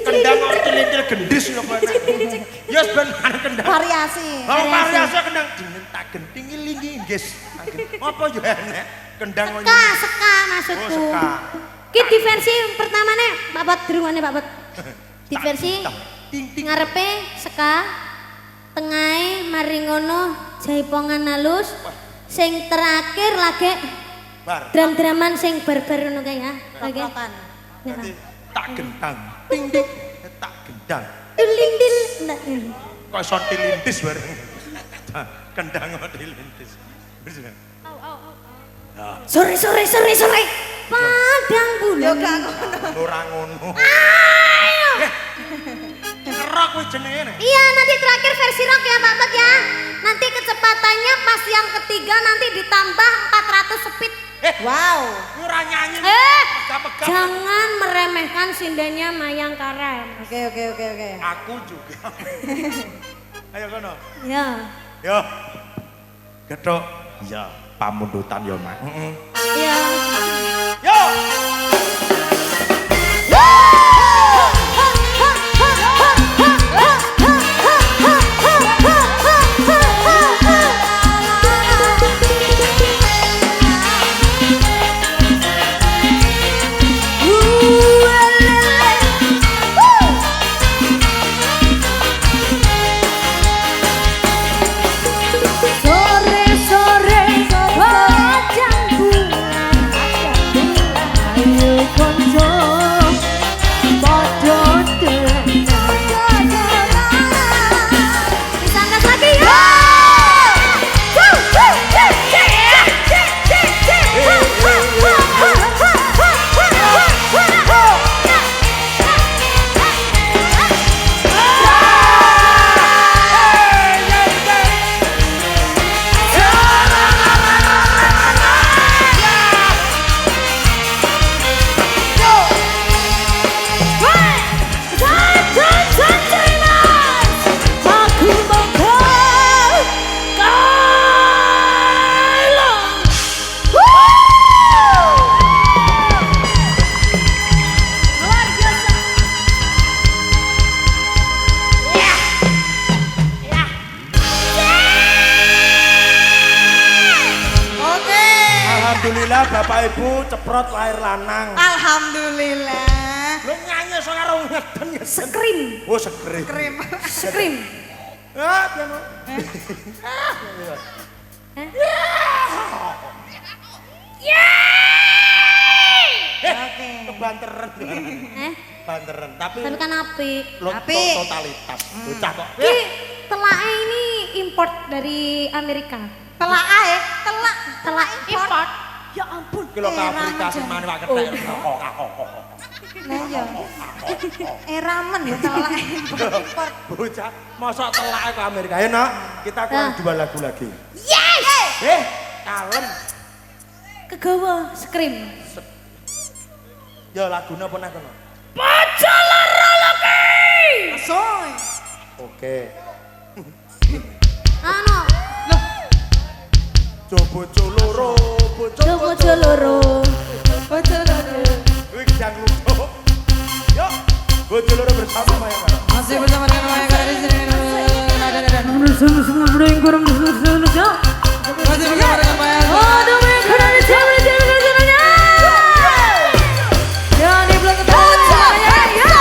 Kendang cilintil gendis lho kowe. Ya ben kendang. Variasi. Oh, variasi kendang dingin tak genting lingi nggih. Apa yo enek kendang kok. Seka maksudku. Oh, seka. Ki di versi pertamane Pak Bot dirungane Pak Bot. Di versi ngarepe seka, tengahe mari ngono jaipongan halus, sing terakhir lagi Bar. dram-draman sing barbar ngono kae ya. Lagi. Nanti tak gendang. Ting ting tak gendang. Dilindil. Kok iso dilintis bareng. Kendang kok dilintis. Sore. Padang bulan. Ora ngono. Ayo. Rock kuwi jenenge. Iya, nanti terakhir versi rock ya Pak Bot ya. Nanti kecepatannya pas yang ketiga nanti ditambah 400 speed. Wow. Ora nyanyi. Megap-megap. Jangan meremehkan sindanya Mayang Karam. Oke. Aku juga. Ayo kono. Ya. Yo. Gethuk. Iya, pamundutan yo, Mak. Ya. Yo. Ya Bapak Ibu ceprot lahir lanang. Alhamdulillah. Lu nyanyi so karo ngeden ya. Skrim. Oh skrim. Krim. Skrim. Ah, piye mau? Oke. Kebanteran. Banteran. Tapi Tapi kan apik. Apik. totalitas. Bocah kok. Ki telake ini import dari Amerika. Telak ae, telak. Telak import. Ya ampun. Ki lho ke Afrika sing mane wae ketek. Nah ya. Ramen ya telak import. Bocah, mosok telake ke Amerika. Ayo nak, kita kurang dua lagu lagi. Yes! Kalem. Kegawa skrim. Ya lagune apa nak kono? Asoy. Oke. Ano? Bojo loro, Bojo loro. Bojo loro. Kuwi gedang luto. Yo, bojo loro bersama Maya Karo. Masih bersama dengan Maya Karo di sini. Masih bersama dengan Maya Karo. Ya di belakang semuanya. Ya.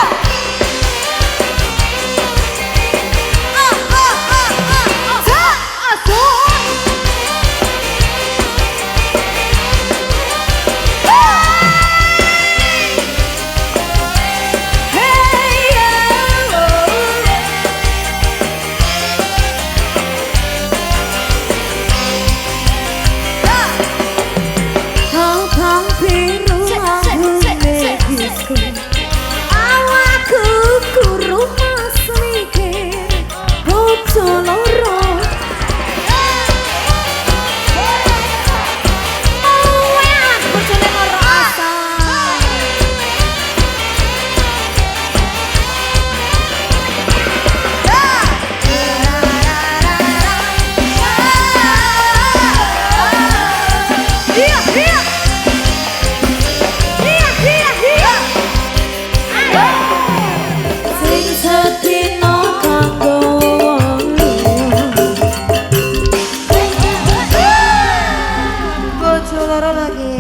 Awakku kuru mas mikir bojo loro. Wah, bojone loro asal. Iya, iya. Sing sedina kanggo Bojo loro lagi.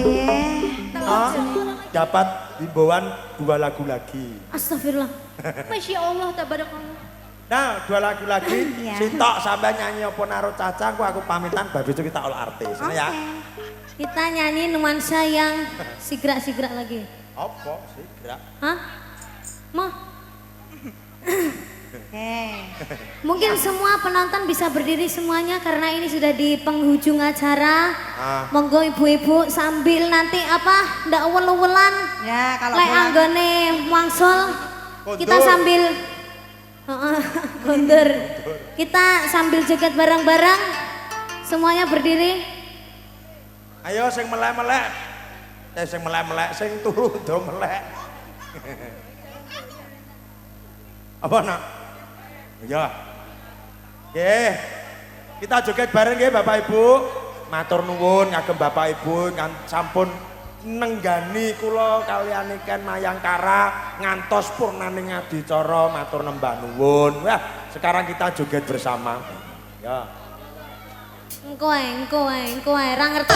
Dapat himbauan dua lagu lagi. Astagfirullah. Masya Allah, tabarakallah. Nah, dua lagu lagi. Iya. Sintok sampai nyanyi apa naruh caca, aku pamitan babi itu kita olah artis. Ya. Kita nyanyi nuansa yang sigrak-sigrak lagi. Apa sih gerak? Hah? Mah? Oke. Mungkin semua penonton bisa berdiri semuanya karena ini sudah di penghujung acara. Monggo ibu-ibu sambil nanti apa? Ndak uwel-uwelan. Ya kalau Lek pulang. anggone wangsul. Kita Kondur. sambil kondur. Kita sambil joget bareng-bareng. Semuanya berdiri. Ayo sing melek-melek. Sing melek-melek, sing turu do melek. Apa nak? Ya. Oke. Kita joget bareng nggih Bapak Ibu. Matur nuwun kagem Bapak Ibu kan sampun nenggani kula kaliyan iken Mayangkara ngantos purnaning adicara matur nembah nuwun. Wah, sekarang kita joget bersama. Ya. Engko ae, ra ngerti.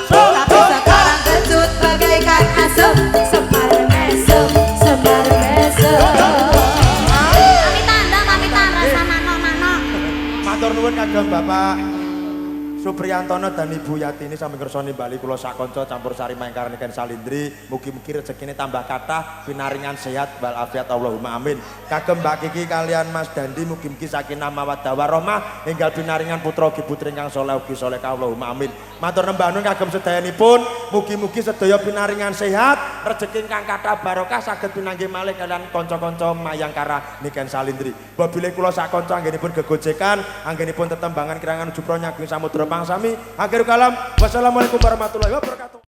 Tapi sekarang tercut bagaikan asap. Semar mesem. Pamitan, rasa mano. Matur nuwun kagem Bapak Supriyantono dan Ibu Yatini sami ngersani bali kula sak kanca campur sari Mayangkara niken Salindri. Mugi-mugi rezekine tambah kathah, pinaringan sehat walafiat Allahumma amin. Kagem Mbak Kiki kalian Mas Dandi mugi-mugi sakinah mawaddah warahmah enggal pinaringan putra ugi putri ingkang saleh ugi saleh Allahumma amin. Matur nembah nuwun kagem sedayanipun, mugi-mugi sedaya pinaringan sehat, rezeki ingkang kathah barokah saged pinanggih malih kalian kanca-kanca Mayangkara niken Salindri. Babile kula sak kanca anggenipun gegojekan, anggenipun tetembangan kirangan jupra nyaging samudra pangsami. Akhirul kalam, wassalamualaikum warahmatullahi wabarakatuh.